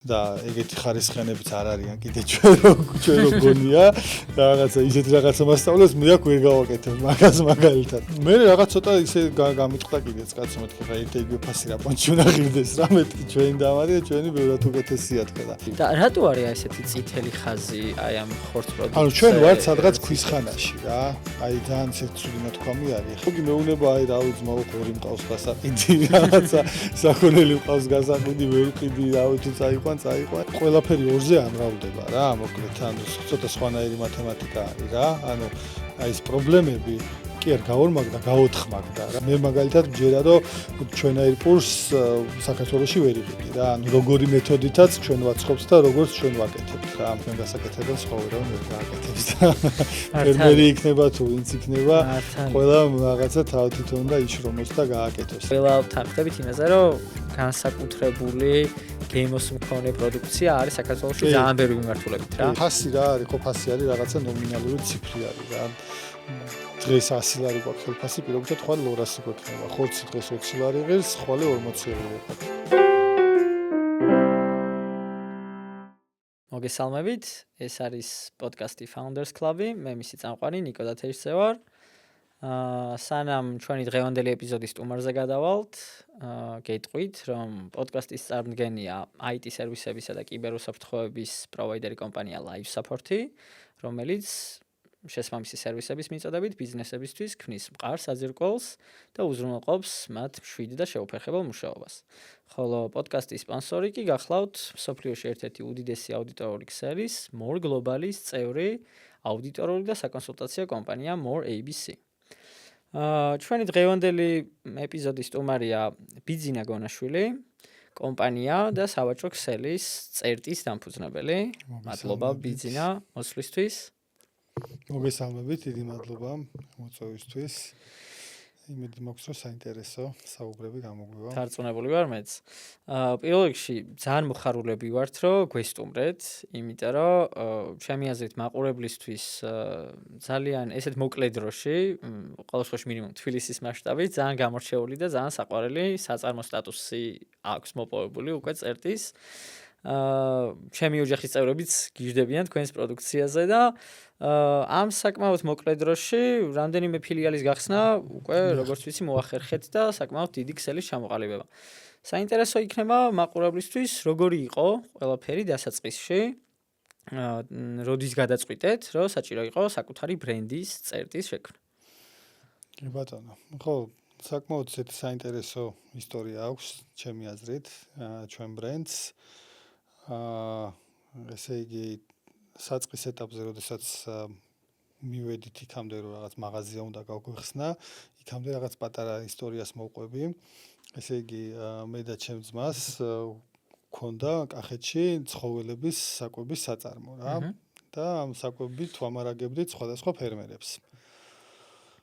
და ეგეთი ხარისხიანებიც არ არიან კიდე ჩვენ რო გონია და რაღაცა ისეთი რაღაცა მასწავლებს მე აქ ვერ გავაკეთებ მაგას მაგალითად მე რაღაც ცოტა ისე გამიწყდა კიდეც კაცო მეთქი რა ერთ-ერთი ფასი რა პონჩი უნდა ღირდეს რა მეთქი ჩვენი დამარი და ჩვენი ბევრად უკეთესია თქო და რატო არის ესეთი წითელი ხაზი აი ამ ხორც პროდუქტზე ანუ ჩვენ ვართ სადღაც ქვის ხანაში რა აი ძალიან ცეცხლი მოთქვამი არის ხო კი მეუნება აი რა ვიცი მოყური მყავს გასაყიდი რაღაცა საქონელი მყავს გასაყიდი ვერ ვყიდი რა ვიცი წაიყვან ყველაფერი ორზე ამრავდება რა მოკლედ ანუ ცოტა სხვანაირი მათემატიკა არის რა ანუ აი ეს პრობლემები კი არ გავორმაგდა გაოთხმაგდა რა მე მაგალითად მჯერა რომ ჩვენაირ პურს საქართველოში ვერ იყიდი რა ანუ როგორი მეთოდითაც ჩვენ ვაცხობთ და როგორც ჩვენ ვაკეთებთ რა ამ გასაკეთებელს ხო ვერ ვაკეთებთ ფერმერი იქნება თუ ვინც იქნება ყველა რაღაცა თავთვითონ და იშრომოს და გააკეთოს ყველა თანხდებით იმაზე რომ განსაკუთრებული გეიმოს მქონე პროდუქცია არის საქართველოში ძალიან ბევრი მიმართულებით რა ფასი რა არის ხო ფასი არის რაღაცა ნომინალური ციფრი არის რა დღეს 100 ლარი გვაქვს ხელფასი, პირობითად ხვალ 200 გვექნება. ხორცი დღეს 20 ლარი ღირს, ხვალე 40 ლარი ვიყავ. მოგესალმებით. ეს არის პოდკასტი Founders Club-ი. მე მისი წამყვანი ნიკო დათეშზე ვარ. სანამ ჩვენი დღევანდელი ეპიზოდის სტუმარზე გადავალთ, გეტყვით, რომ პოდკასტის წარმომადგენელია IT სერვისებისა და კიბერუსაფრთხოების პროვაიდერი კომპანია Live Support-ი, რომელიც შესაბამისი სერვისების მიწოდებით ბიზნესებისთვის ქმნის მყარ საძირკველს და უზრუნველყოფს მათ მშვიდ და შეუფერხებელ მუშაობას. ხოლო პოდკასტის სპონსორი კი გახლავთ მსოფლიოში ერთ-ერთი უდიდესი აუდიტორული ქსელის More Global-ის წევრი აუდიტორული და საკონსულტაციო კომპანია More ABC. ჩვენი დღევანდელი ეპიზოდის სტუმარია ბიძინა გონაშვილი, კომპანია და სავაჭრო ქსელის წერტის დამფუძნებელი. მადლობა ბიძინა მოსვლისთვის. მოგესალმებით, დიდი მადლობა მოწვევისთვის. იმედი მაქვს, რომ საინტერესო საუბრები გამოგვივა. დარწმუნებული ვარ მეც. პირველ რიგში ძალიან მოხარულები ვართ, რომ გვესტუმრეთ, იმიტომ რომ ჩემი აზრით მაყურებლისთვის ძალიან ესეთ მოკლე დროში, ყოველ შემთხვევაში მინიმუმ თბილისის მასშტაბით ძალიან გამორჩეული და ძალიან საყვარელი საწარმო სტატუსი აქვს მოპოვებული უკვე წერტის. ჩემი ოჯახის წევრებიც გიждდებიან თქვენს პროდუქციაზე და ამ საკმაოდ მოკლე დროში რამდენიმე ფილიალის გახსნა უკვე როგორც ვიცი მოახერხეთ და საკმაოდ დიდი ქსელის ჩამოყალიბება. საინტერესო იქნება მაყურებლისთვის როგორი იყო ყველაფერი დასაწყისში, როდის გადაწყვიტეთ, რომ საჭირო იყო საკუთარი ბრენდის წერტის შექმნა. კი ბატონო. ხო, საკმაოდ საინტერესო ისტორია აქვს ჩემი აზრით ჩვენ ბრენდს. ესე იგი საწყის ეტაპზე, როდესაც მივედით იქამდე რომ რაღაც მაღაზია უნდა გავგვიხსნა, იქამდე რაღაც პატარა ისტორიას მოვყვები. ესე იგი მე და ჩემ ძმას გქონდა კახეთში ცხოველების საკვების საწარმო რა და ამ საკვებით ვამარაგებდით სხვადასხვა ფერმერებს.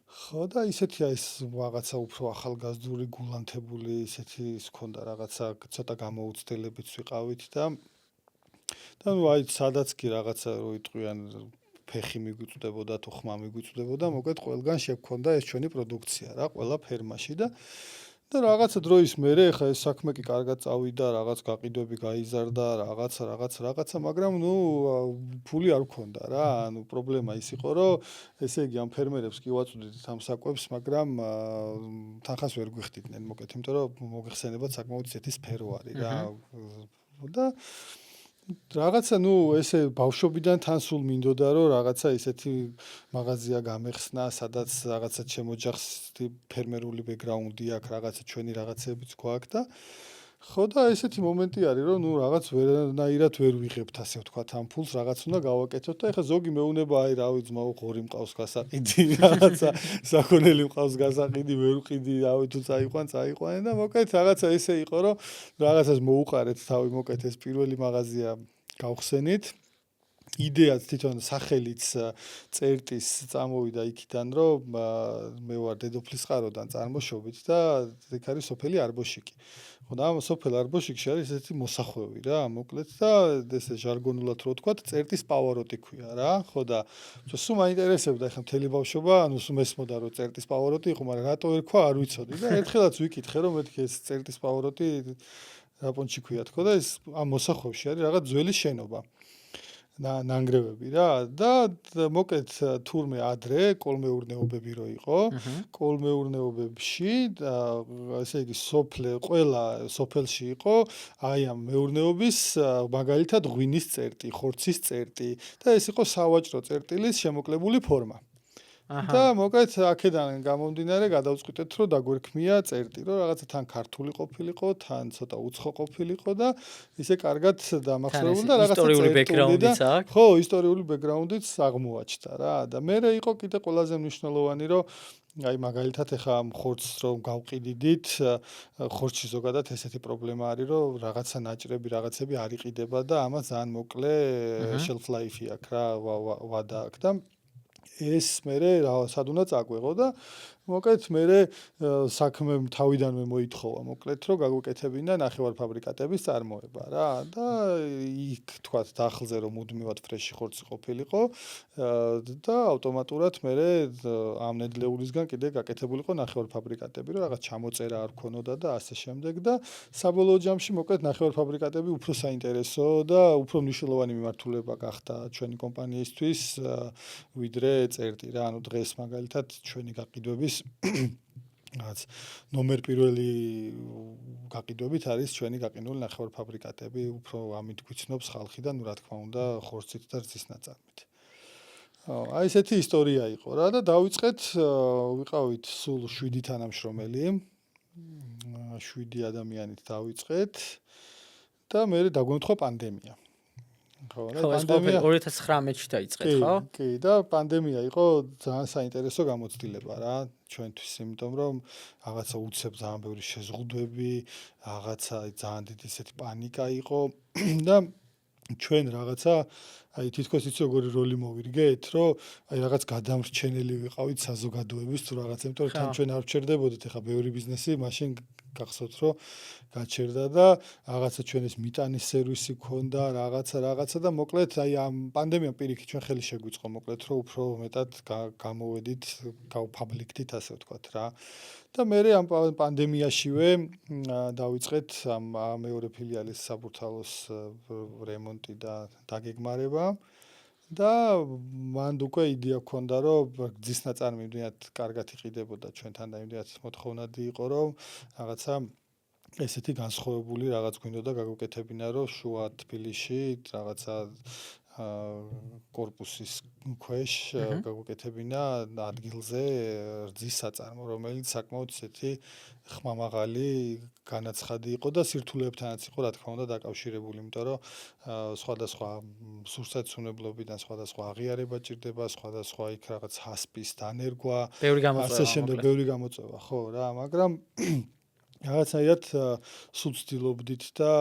ხო და ისეთია ეს რაღაცა უფრო ახალგაზრდული გულანთებული ისეთი ის ქონდა რაღაცა ცოტა გამოუცდელებიც ვიყავით და ნუ აი სადაც კი რაღაცა რო იტყვიან ფეხი მიგვიწვდებოდა თუ ხმა მიგვიწვდებოდა მოკლედ ყველგან შეგვქონდა ეს ჩვენი პროდუქცია რა ყველა ფერმაში და რაღაცა დროის მერე ხა ეს საქმე კი კარგად წავიდა რაღაც გაყიდვები გაიზარდა რაღაცა მაგრამ ნუ ფული არ გქონდა რა ანუ პრობლემა ის იყო რომ ესე იგი ამ ფერმერებს კი ვაწვდით ამ საკვებს მაგრამ თანხას ვერ გვიხდიდნენ მოკლედ იმიტომ რომ მოგეხსენებათ საკმაოდ ისეთი სფერო არის რა და რაღაცა ნუ ესე ბავშვობიდან თან სულ მინდოდა რომ რაღაცა ისეთი მაღაზია გამეხსნა სადაც რაღაცა ჩემოჯახს ფერმერული ბექგრაუნდი აქვს რაღაცა ჩვენი რაღაცებიც გვაქვს და ხო და ესეთი მომენტი არის რომ ნუ რაღაც ვერანაირად ვერ ვიღებთ ასე ვთქვათ ამ ფულს რაღაც უნდა გავაკეთოთ და ეხლა ზოგი მეუნება აი რა ვიცი ღორი მყავს გასაყიდი რაღაცა საქონელი მყავს გასაყიდი ვერ ვყიდი რა ვიცი თუ წაიყვანე და მოკლედ რაღაცა ესე იყო რომ რაღაცას მოუყარეთ თავი მოკლედ ეს პირველი მაღაზია გავხსენით იდეაც თვითონ სახელიც წერტის წამოვიდა იქიდან რომ მე ვარ დედოფლის წყაროდან წარმოშობით და ეგ არის სოფელი არბოშიკი. ხო და ამ სოფელ არბოშიკში არის ესეთი მოსახვევი რა მოკლედ და ესე ჟარგონულად რო ვთქვათ წერტის პავაროტი ქვია რა ხო და სულ მაინტერესებდა ახლა მთელი ბავშვობა ანუ სულ მესმოდა რომ წერტის პავაროტი იყო მაგრამ რატო ერქვა არ ვიცოდი და ერთხელაც ვიკითხე რომ მეთქი ეს წერტის პავაროტი რაპონჩი ქვია თქო და ეს ამ მოსახვევში არის რაღაც ძველი შენობა. ნანგრევები რა და მოკეთ თურმე ადრე კოლმეურნეობები რო იყო კოლმეურნეობებში ესე იგი ყველა სოფელში იყო აი ამ მეურნეობის მაგალითად ღვინის წერტი, ხორცის წერტი და ეს იყო სავაჭრო წერტილის შემოკლებული ფორმა. და მოკეთ აქედან გამომდინარე გადავწყვიტეთ რომ დაგვერქმია წერტი რომ რაღაცა თან ქართული ყოფილიყო თან ცოტა უცხო ყოფილიყო და ისე კარგად დამახსოვრებული და რაღაცა ისტორიული ბექგრაუნდიც აქვს ხო ისტორიული ბექგრაუნდიც აღმოაჩნდა რა და მე იყო კიდე ყველაზე მნიშვნელოვანი რომ აი მაგალითად ეხა ხორცს რომ გავყიდიდით ხორცში ზოგადად ესეთი პრობლემა არის რომ რაღაცა ნაჭრები რაღაცები არ იყიდება და ამას ძალიან მოკლე shelf life-ი აქვს რა ვადა აქვს და ეს მერე სად უნდა წაგვეღო და მოკეთ მერე საქმე თავიდანვე მოითხოვა მოკლედ რომ გაგვეკეთებინა ნახევარფაბრიკატების წარმოება რა და იქ თქვათ დახლზე რომ მუდმივად ფრეში ხორცი ყოფილიყო და ავტომატურად მერე ამ ნედლეულისგან კიდე გაკეთებულიყო ნახევარფაბრიკატები რომ რაღაც ჩამოწერა არ ქონოდა და ასე შემდეგ და საბოლოო ჯამში მოკლედ ნახევარფაბრიკატები უფრო საინტერესო და უფრო მნიშვნელოვანი მიმართულება გახდა ჩვენი კომპანიისთვის ვიდრე წერტი რა ანუ დღეს მაგალითად ჩვენი გაყიდვების რაც ნომერ პირველი გაყიდვებით არის ჩვენი გაყინული ნახევარფაბრიკატები უფრო ამით გვიცნობს ხალხი და ნუ რა თქმა უნდა ხორცით და რძის ნაწარმით. აი ესეთი ისტორია იყო რა და დავიწყეთ ვიყავით სულ 7 თანამშრომელი 7 ადამიანით დავიწყეთ და მე დაგვემთხვა პანდემია. ხო, პანდემია 2019-ში დაიწყეთ, ხო? კი, და პანდემია იყო ძალიან საინტერესო გამოცდილება რა, ჩვენთვის, იმიტომ რომ რაღაცა უცებ ძალიან ბევრი შეზღუდვები, რაღაცა ძალიან დიდი ისეთი პანიკა იყო და ჩვენ რაღაცა აი თითქოს იცი როგორი როლი მოვირგეთ, რომ აი რაღაც გადამრჩენელი ვიყავით საზოგადოების თუ რაღაცა, იმიტომ რომ თან ჩვენ არ ვჩერდებოდით, ეხა ბევრი ბიზნესი მაშინ გახსოვთ რომ გაჩერდა და რაღაცა ჩვენის მიტანის სერვისი ქონდა რაღაცა და მოკლედ აი ამ პანდემიამ პირიქით ჩვენ ხელი შეგვიწყო მოკლედ რომ უფრო მეტად გამოვედით გავფაბლიკდით ასე ვთქვათ რა და მე ამ პანდემიაშივე დავიწყეთ ამ მეორე ფილიალის საბურთალოს რემონტი და დაგეგმარება და მანდ უკვე იდეა ქონდა რომ გზის ნაწარმი იმდენად კარგად იყიდებოდა ჩვენთან და იმდენად მოთხოვნადი იყო რომ რაღაცა ესეთი განსხვავებული რაღაც გვინდოდა გაგვეკეთებინა რომ შუა თბილისში რაღაცა კორპუსის ქვეშ გაგვეკეთებინა ადგილზე რძის საწარმო რომელიც საკმაოდ ისეთი ხმამაღალი განაცხადი იყო და სირთულეებთანაც იყო რა თქმა უნდა დაკავშირებული იმიტომ რომ სხვადასხვა სურსათმცემლობიდან სხვადასხვა აღიარება ჭირდება სხვადასხვა იქ რაღაც ჰასპის დანერგვა ასე შემდეგ ბევრი გამოწვევა ხო რა მაგრამ რაღაცნაირად სულ ვცდილობდით და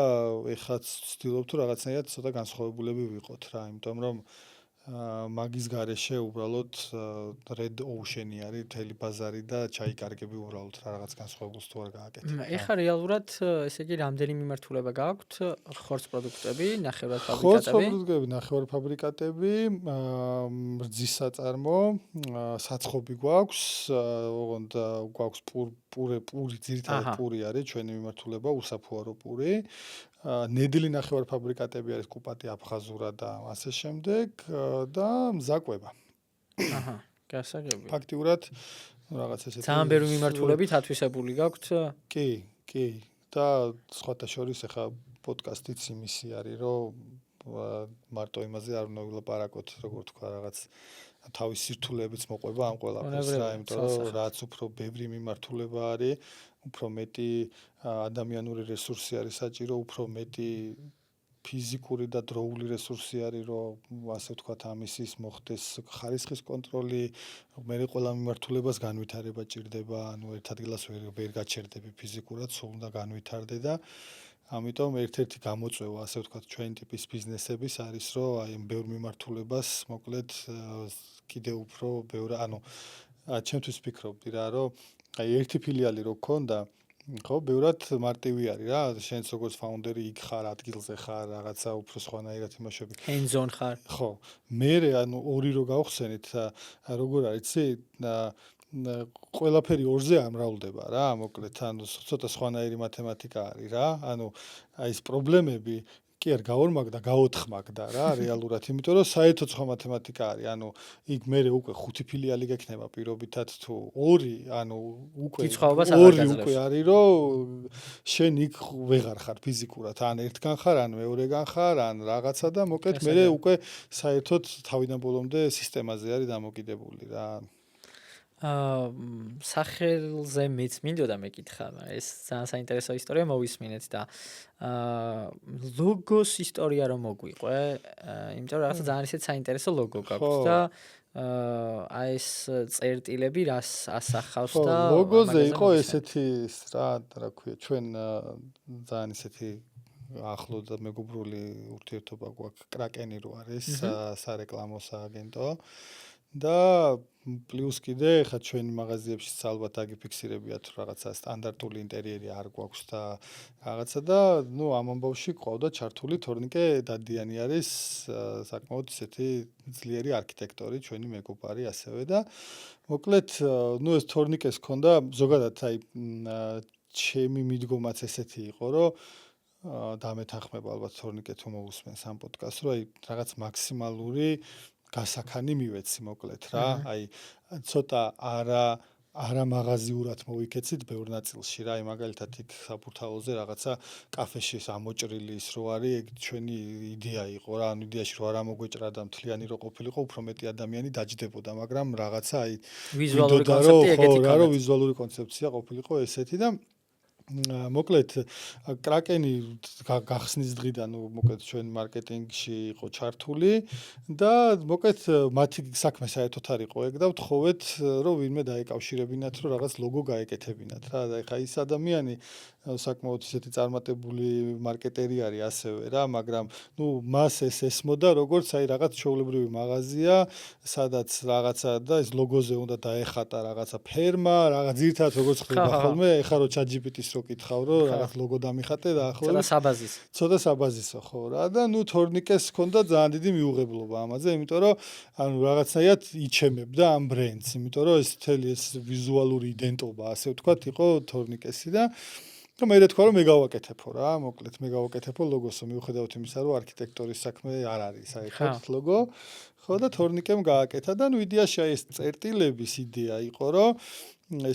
ეხლაც ვცდილობთ რომ რაღაცნაირად ცოტა განსხვავებულები ვიყოთ რა, იმიტომ რომ მაგის გარეშე უბრალოდ red ocean-ი არის მთელი ბაზარი და ჩაიკარგები უბრალოდ რაღაც განსხვავებულს თუ არ გააკეთებ. ეხლა რეალურად ესე იგი რამდენი მიმართულება გაქვთ ხორც პროდუქტები, ნახევარფაბრიკატები? ხორც პროდუქტები, ნახევარფაბრიკატები, რძის საწარმო, საცხობი გვაქვს, ოღონდ გვაქვს პური, ძირითადად პური არის ჩვენი მიმართულება, უსაფუარო პური. ნედლი ნახევარფაბრიკატები არის კუპატი აფხაზურა და ასე შემდეგ და მზაკვება. აჰა, გასაგები. ფაქტიურად რაღაც ესეთი ძალიან ბევრი მიმართულებით ათვისებული გაქვთ? კი. და სხვათა შორის ახლა პოდკასტიც იმისი არის, რომ მარტო იმაზე არ უნდა ვილაპარაკოთ, როგორ თქვა, რაღაც თავის სირთულეებიც მოყვება ამ ყველაფერს რა, იმიტომ რომ რაც უფრო ბევრი მიმართულება არის, უფრო მეტი ადამიანური რესურსი არის საჭირო, უფრო მეტი ფიზიკური და დროული რესურსი არის, რომ ასე ვთქვათ, ამისის მოხდეს ხარისხის კონტროლი, მე ყველა მიმართულებას განვითარება ჭირდება, ანუ ერთ ადგილას ვერ გაჩერდები ფიზიკურად, სულ უნდა განვითარდე და ამიტომ ერთ-ერთი გამოწვევა, ასე ვთქვათ, ჩვენი ტიპის ბიზნესების არის, რომ აი ამ ბევრ მიმართულებას მოკლედ კიდე უფრო ბევრი, ანუ ჩემთვის ვფიქრობდი რა, რომ აი ერთი ფილიალი რო გქონდა ხო, ბევრად მარტივი არის რა, შენც როგორც ფაუნდერი იქ ხარ, ადგილზე ხარ, რაღაცა უფრო სხვანაირად იმუშავები. Hands-on ხარ. ხო. მე ანუ ორი რო გავხსენით, როგორ არის, იცი, ყველაფერი 2-ზე არ მრავლდება რა, მოკლედ, ანუ ცოტა სხვანაირი მათემატიკა არის რა. ანუ აი ეს პრობლემები კი არ გავორმაგდა, გაოთხმაგდა რა რეალურად, იმიტომ რომ საერთოდ სხვა მათემატიკა არის. ანუ იქ მერე უკვე 5 ფილიალი გექნება პირობითად თუ 2, ანუ უკვე კითხაობას აღარ 2 გაძლევს. უკვე არის, რომ შენ იქ ვეღარ ხარ ფიზიკურად, ან ერთგან ხარ, ან მეორეგან ხარ, ან რაღაცა და მოკლედ მერე უკვე საერთოდ თავიდან ბოლომდე სისტემაზე არის დამოკიდებული რა. სახელზე მეც მინდოდა მეკითხა, ეს ძალიან საინტერესო ისტორია მოვისმინეთ და ლოგოს ისტორია რომ მოგვიყვე, იმიტომ რომ რაღაცა ძალიან ისეთ საინტერესო ლოგო გაქვს და აი ეს წერტილები რას ასახავს და ლოგოზე იყო ესეთი რა ქვია, ჩვენ ძალიან ისეთი ახლო და მეგობრული ურთიერთობა გვაქვს კრაკენი რო არის სარეკლამო სააგენტო და პლუს კიდე ხა ჩვენი მაღაზიებში ალბათ აგიფიქსირებიათ რაღაცა სტანდარტული ინტერიერი არ გვაქვს და რაღაცა და ნუ ამ ამბავში ყავდა ჩართული თორნიკე დადიანი არის საკმაოდ ისეთი ძლიერი არქიტექტორი ჩვენი მეგობარი ასევე და მოკლედ ნუ ეს თორნიკეს ჰქონდა ზოგადად აი ჩემი მიდგომაც ესეთი იყო რომ დამეთანხმება ალბათ თორნიკე თუ მოусმენს ამ პოდკასტს რომ აი რაღაც მაქსიმალური გასაქანი მივეცი მოკლედ რა აი ცოტა არა მაღაზიურად მოვიქეცით ბევრ ნაწილში რა აი მაგალითად იქ საბურთალოზე რაღაცა კაფეში ამოჭრილი ის რო არის ეგ ჩვენი იდეა იყო რა ანუ იდეაში რო არ ამოგვეჭრა და მთლიანი რო ყოფილიყო უფრო მეტი ადამიანი დაჯდებოდა მაგრამ რაღაცა აი ვიზუალური კონცეფცია ეგეთი რა რო ვიზუალური კონცეფცია ყოფილიყო ესეთი და მოკლედ კრაკენი გახსნის დღიდან მოკლედ ჩვენ მარკეტინგში იყო ჩართული და მოკლედ მათი საქმე საერთოდ არ იყო ეგ და ვთხოვეთ რომ ვინმე დაეკავშირებინათ რომ რაღაც ლოგო გაეკეთებინათ რა და ეხა ის ადამიანი საკმაოდ ისეთი წარმატებული მარკეტერი არის ასევე რა მაგრამ ნუ მას ეს ესმოდა როგორც აი რაღაც ჩვეულებრივი მაღაზია სადაც რაღაცა და ეს ლოგოზე უნდა დაეხატა რაღაცა ფერმა რაღაც ძირთად როგორც ხდება ხოლმე ეხა რო ChatGPT-ს რო კითხავ რომ რაღაც ლოგო დამიხატე და ახლა ცოტა საბაზისო ხო რა და ნუ თორნიკეს ჰქონდა ძალიან დიდი მიუღებლობა ამაზე იმიტომ რომ ანუ რაღაცნაირად იჩემებდა ამ ბრენდს იმიტომ რომ ეს მთელი ეს ვიზუალური იდენტობა ასე ვთქვათ იყო თორნიკესი და მე რა თქვა რომ მე გავაკეთებო რა მოკლედ მე გავაკეთებო ლოგოსო მიუხედავად იმისა რომ არქიტექტორის საქმე არ არის საერთოდ ლოგო ხო და თორნიკემ გააკეთა და ნუ იდეაში აი ეს წერტილების იდეა იყო რომ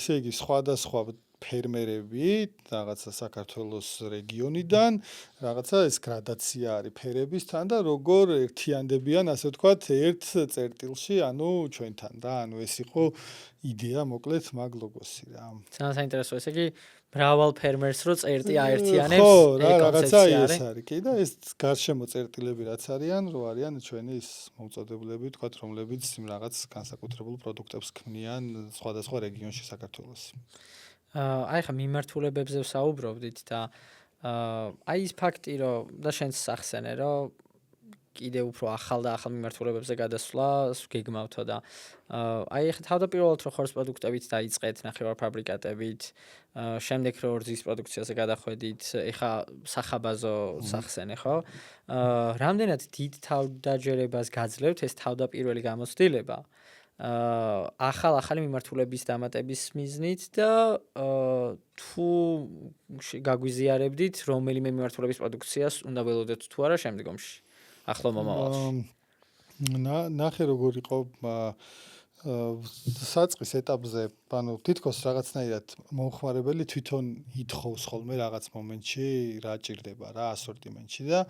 ესე იგი სხვადასხვა ფერმერები რაღაცა საქართველოს რეგიონიდან რაღაცა ეს გრადაცია არის ფერებისთან და როგორ ერთიანდებიან ასე ვთქვათ ერთ წერტილში ანუ ჩვენთან და ანუ ეს იყო იდეა მოკლედ მაგ ლოგოსი რა ძალიან საინტერესო ესე იგი მრავალ ფერმერს რო წერტი აერთიანებს ხო რა რაღაცა ეს არის კი და ეს გარშემო წერტილები რაც არიან რო არიან ჩვენი ის მოუწოდებელები ვთქვათ რომლებიც იმ რაღაც განსაკუთრებულ პროდუქტებს ქმნიან სხვადასხვა რეგიონში საქართველოს აი ხა მიმართულებებზე ვსაუბრობდით და აი ის ფაქტი რომ და შენს ახსენე რომ კიდე უფრო ახალ და ახალ მიმართულებებზე გადასვლას გეგმავთო და აი ხა თავდაპირველად რო ხორცს პროდუქტებით დაიწყეთ ნახევარფაბრიკატებით შემდეგ რო რძის პროდუქციაზე გადახვედით ეხა სახაბაზო სახსენე ხო რამდენად დიდ თავდაჯერებას გაძლევთ ეს თავდაპირველი გამოცდილება ახალი მიმართულების დამატების მიზნით და თუ გაგვიზიარებდით რომელიმე მიმართულების პროდუქციას უნდა ველოდეთ თუ არა შემდგომში ახლო მომავალში ნახე როგორ იყო საწყის ეტაპზე ანუ თითქოს რაღაცნაირად მომხმარებელი თვითონ ითხოვს ხოლმე რაღაც მომენტში რა ჭირდება რა ასორტიმენტში და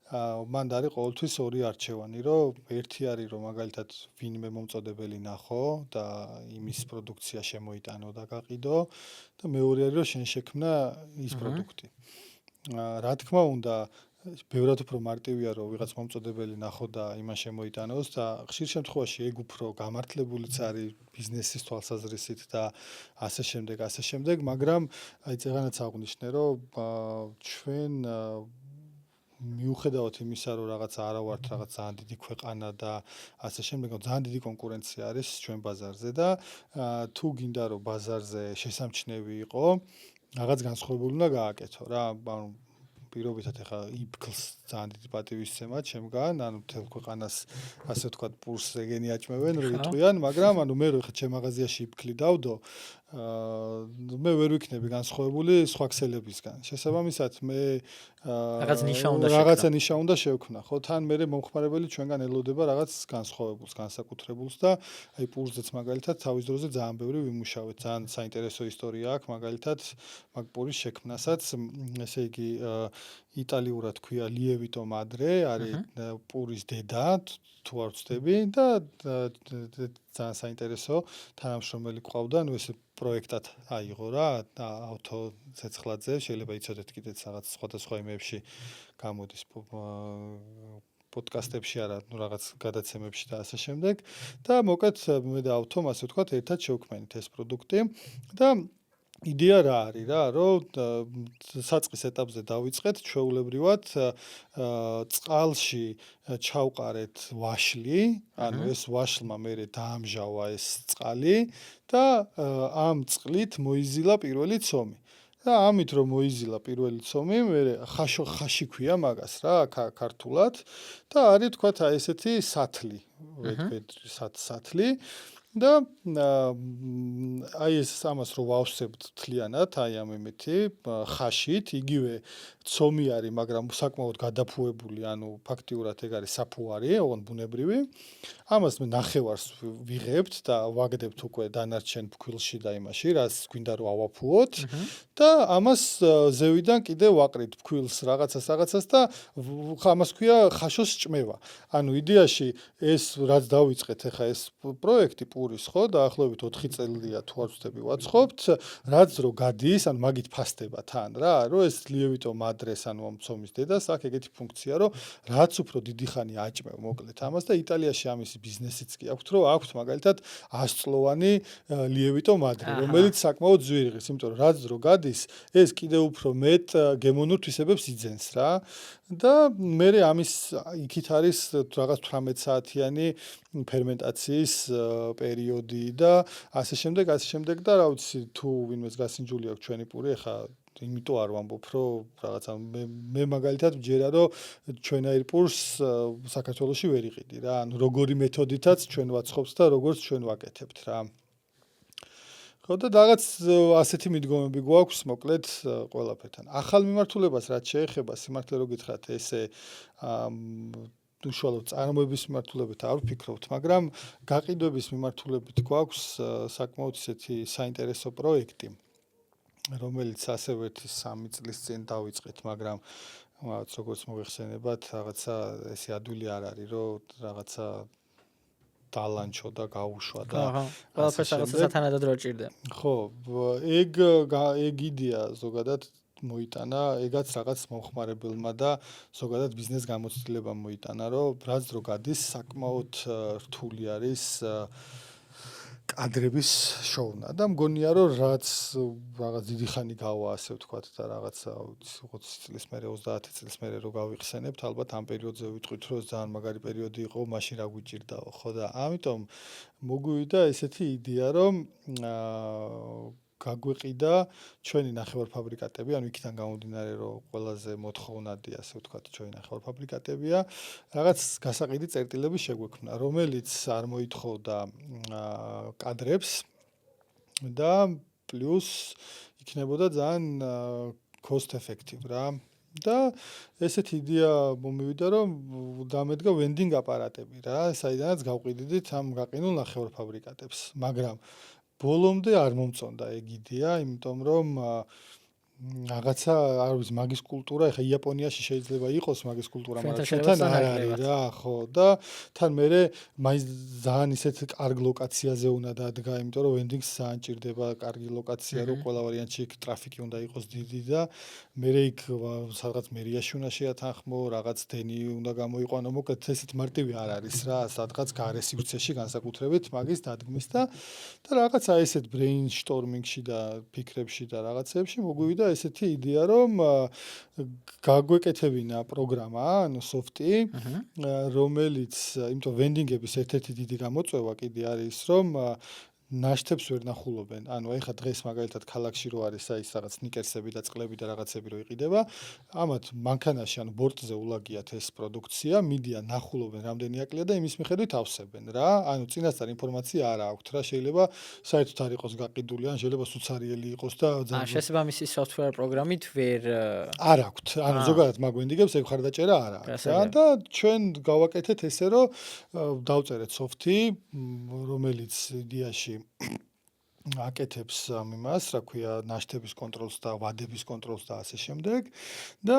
მან არის ყოველთვის ორი არჩევანი, რომ ერთი არის რომ მაგალითად ვინმე მომწოდებელი ნახო და იმის პროდუქცია შემოიტანო და გაყიდო და მეორე არის რომ შენ შექმნა ის პროდუქტი. რა თქმა უნდა, ბევრად უფრო მარტივია რომ ვიღაც მომწოდებელი ნახო და იმას შემოიტანოს და ხშირ შემთხვევაში ეგ უფრო გამართლებულიც არის ბიზნესის თვალსაზრისით და ასე შემდეგ, მაგრამ აი წეგანაც აღვნიშნე რომ ჩვენ მიუხედავად იმისა, რომ რაღაცა არა ვართ რაღაც ძალიან დიდი ქვეყანა და ასე შემდეგ, ძალიან დიდი კონკურენცია არის ჩვენ ბაზარზე და თუ გინდა რომ ბაზარზე შესამჩნევი იყო, რაღაც განსხვავებული უნდა გააკეთო რა, ანუ პირობითად ეხა იფქლს ძალიან დიდი პატივისცემა ჩემგან, ანუ მთელ ქვეყანას ასე ვთქვათ პურს ეგენი აჭმევენ, რომ იტყვიან, მაგრამ ანუ მე რო ხა ჩემ მაღაზიაში იფქლი დავდო, მე ვერ ვიქნები განსხვავებული სხვა ქსელებისგან. შესაბამისად მე რაღაცა ნიშა უნდა შევქნა, ხო? თან მე მომხმარებელი ჩვენგან ელოდება რაღაც განსხვავებულს, განსაკუთრებულს და აი პურსზეც მაგალითად თავის დროზე ძალიან ბევრი ვიმუშავეთ. ძალიან საინტერესო ისტორია აქვს, მაგალითად მაგ პურის შექმნასაც, ესე იგი იტალიურად ქვია Lievito Madre, არის პურის დედა, თუ არ ვცდები და ძალიან საინტერესო თანამშრომელი ყავდა, ნუ ესე პროექტად აიღო რა, ავთო ცეცხლაძე, შეიძლება იცოდეთ კიდეც რაღაც სხვადასხვა იმებში გამოდის პოდკასტებში არა, ნუ რაღაც გადაცემებში და ასე შემდეგ და მოკლედ მე და ავთომ ასე ვთქვათ, ერთად შევქმნით ეს პროდუქტი და იდეა რა არის რა, რომ საწყის ეტაპზე დავიწყეთ ჩვეულებრივად წყალში ჩავყარეთ ვაშლი, ანუ ეს ვაშლმა მერე დაამჟავა ეს წყალი და ამ წყლით მოიზილა პირველი ცომი. და ამით რომ მოიზილა პირველი ცომი, მერე ხაში ქვია მაგას რა, ქართულად და არის თქვათ აი ესეთი სათლი, ვედრი სათლი და აი ეს ამას რო ვავსებთ თლიანად, აი ამ იმითი ხაშით, იგივე ცომი არის, მაგრამ საკმაოდ გადაფუებული, ანუ ფაქტიურად ეგ არის საფუარი, ოღონდ ბუნებრივი. ამას მე ნახევარს ვიღებთ და ვაგდებთ უკვე დანარჩენ ფქვილში და იმაში, რაც გვინდა რომ ავაფუოთ და ამას ზევიდან კიდე ვაყრით ფქვილს რაღაცას და ამას ქვია ხაშოს ჭმევა. ანუ იდეაში ეს რაც დავიწყეთ ახლა ეს პროექტი პურის, ხო, დაახლოებით 4 წელია თუ არ ვცდები ვაცხობთ, რაც რო გადის, ანუ მაგით ფასდება თან რა, რომ ეს Lievito Madres, ანუ ამ ცომის დედას აქვს ეგეთი ფუნქცია, რომ რაც უფრო დიდი ხანი აჭმევ მოკლედ ამას და იტალიაში ამის ბიზნესიც კი აქვს, რომ აქვს მაგალითად 100 წლოვანი Lievito Madre, რომელიც საკმაოდ ძვირიღის, იმიტომ რომ რაც რო გადის, ეს კიდევ უფრო მეტ გემონურ თვისებებს იძენს რა. და მე ამის იქით არის რაღაც 18 საათიანი ფერმენტაციის პერიოდი და ასე შემდეგ და რა ვიცი თუ ვინმეს გასინჯული აქვს ჩვენი პური, ახლა იმიტომ არ ვამბობ, რომ რაღაცა მე მაგალითად ვჯერა, რომ ჩვენაირ პურს საქართველოში ვერ იყიდი რა, ანუ როგორი მეთოდითაც ჩვენ ვაცხობთ და როგორც ჩვენ ვაკეთებთ რა. ხო და რაღაც ასეთი მიდგომები გვაქვს მოკლედ ყველაფერთან. ახალ მიმართულებას რაც შეეხება, სიმართლე რო გითხრათ, ესე უშუალოდ წარმოების მიმართულებით არ ვფიქრობთ, მაგრამ გაყიდვების მიმართულებით გვაქვს საკმაოდ ისეთი საინტერესო პროექტი, რომელიც ასევე 3 წლის წინ დავიწყეთ, მაგრამ როგორც მოიხსენებათ, რაღაცა ესე ადვილი არ არის, რომ რაღაცა დალანჩო და გაუშვა და ყველაფერს რაღაცა თანადად რო ჭირდება. ხო, ეგ იდეა ზოგადად მოიტანა, ეგაც რაღაც მომხმარებელმა და ზოგადად ბიზნეს გამოცდილებამ მოიტანა, რომ რაც რო გადის, საკმაოდ რთული არის კადრების შოვნა და მგონია რომ რაც რაღაც დიდი ხანი გავა ასე ვთქვათ და რაღაცა 20 წლის მერე 30 წლის მერე რო გავიხსენებთ, ალბათ ამ პერიოდზე ვიტყვით რომ ძალიან მაგარი პერიოდი იყო, მაშინ რა გვიჭირდაო, ხო და ამიტომ მოგვივიდა ესეთი იდეა რომ გაგვეყიდა ჩვენი ნახევარფაბრიკატები, ანუ იქიდან გამომდინარე რომ ყველაზე მოთხოვნადი ასე ვთქვათ ჩვენი ნახევარფაბრიკატებია, რაღაც გასაყიდი წერტილები შეგვექმნა, რომელიც არ მოითხოვდა კადრებს და პლუს იქნებოდა ძალიან cost effective რა. და ესეთი იდეა მომივიდა რომ დამედგა ვენდინგ აპარატები რა, საიდანაც გავყიდდით ამ გაყინულ ნახევარფაბრიკატებს, მაგრამ ბოლომდე არ მომწონდა ეგ იდეა, იმიტომ რომ რაღაცა არ ვიცი მაგის კულტურა, ეხა იაპონიაში შეიძლება იყოს მაგის კულტურა, მაგრამ ჩვენთან არ არის რა, ხო და თან მერე მაინც ძალიან ისეთ კარგ ლოკაციაზე უნდა დადგა, იმიტომ რომ ვენდინგს ძალიან ჭირდება კარგი ლოკაცია, რომ ყველა ვარიანტში იქ ტრაფიკი უნდა იყოს დიდი და მერე იქ სადღაც მერიაში უნდა შეათანხმო, რაღაც დენი უნდა გამოიყვანო, მოკლედ ესეთ მარტივი არ არის რა, სადღაც გარე სივრცეში განსაკუთრებით მაგის დადგმის და რაღაცა ესეთ ბრეინშტორმინგში და ფიქრებში და რაღაცებში მოგვივიდა ესეთი იდეა, რომ გაგვეკეთებინა პროგრამა, ანუ სოფტი, რომელიც, იმიტომ ვენდინგების ერთ-ერთი დიდი გამოწვევა კიდე არის, რომ ნაშთებს ვერ ნახულობენ. ანუ ეხლა დღეს მაგალითად ქალაქში რო არის ის რაღაც სნიკერსები და წყლები და რაღაცები რო იყიდება, ამათ მანქანაში ანუ ბორტზე ულაგიათ ეს პროდუქცია, მიდიან ნახულობენ რამდენი აკლია და იმის მიხედვით ავსებენ რა. ანუ წინასწარ ინფორმაცია არ აქვთ რა, შეიძლება საერთოდ არ იყოს გაყიდული, ან შეიძლება სუცარიელი იყოს და შესაბამისი software პროგრამით ვერ არ აქვთ. ანუ ზოგადად მაგვენდიგებს ეგ მხარდაჭერა არ აქვს. და ჩვენ გავაკეთეთ ესე რომ დავწერეთ სოფტი, რომელიც იდეაში აკეთებს იმას, რა ქვია, ნაშთების კონტროლს და ვადების კონტროლს და ასე შემდეგ. და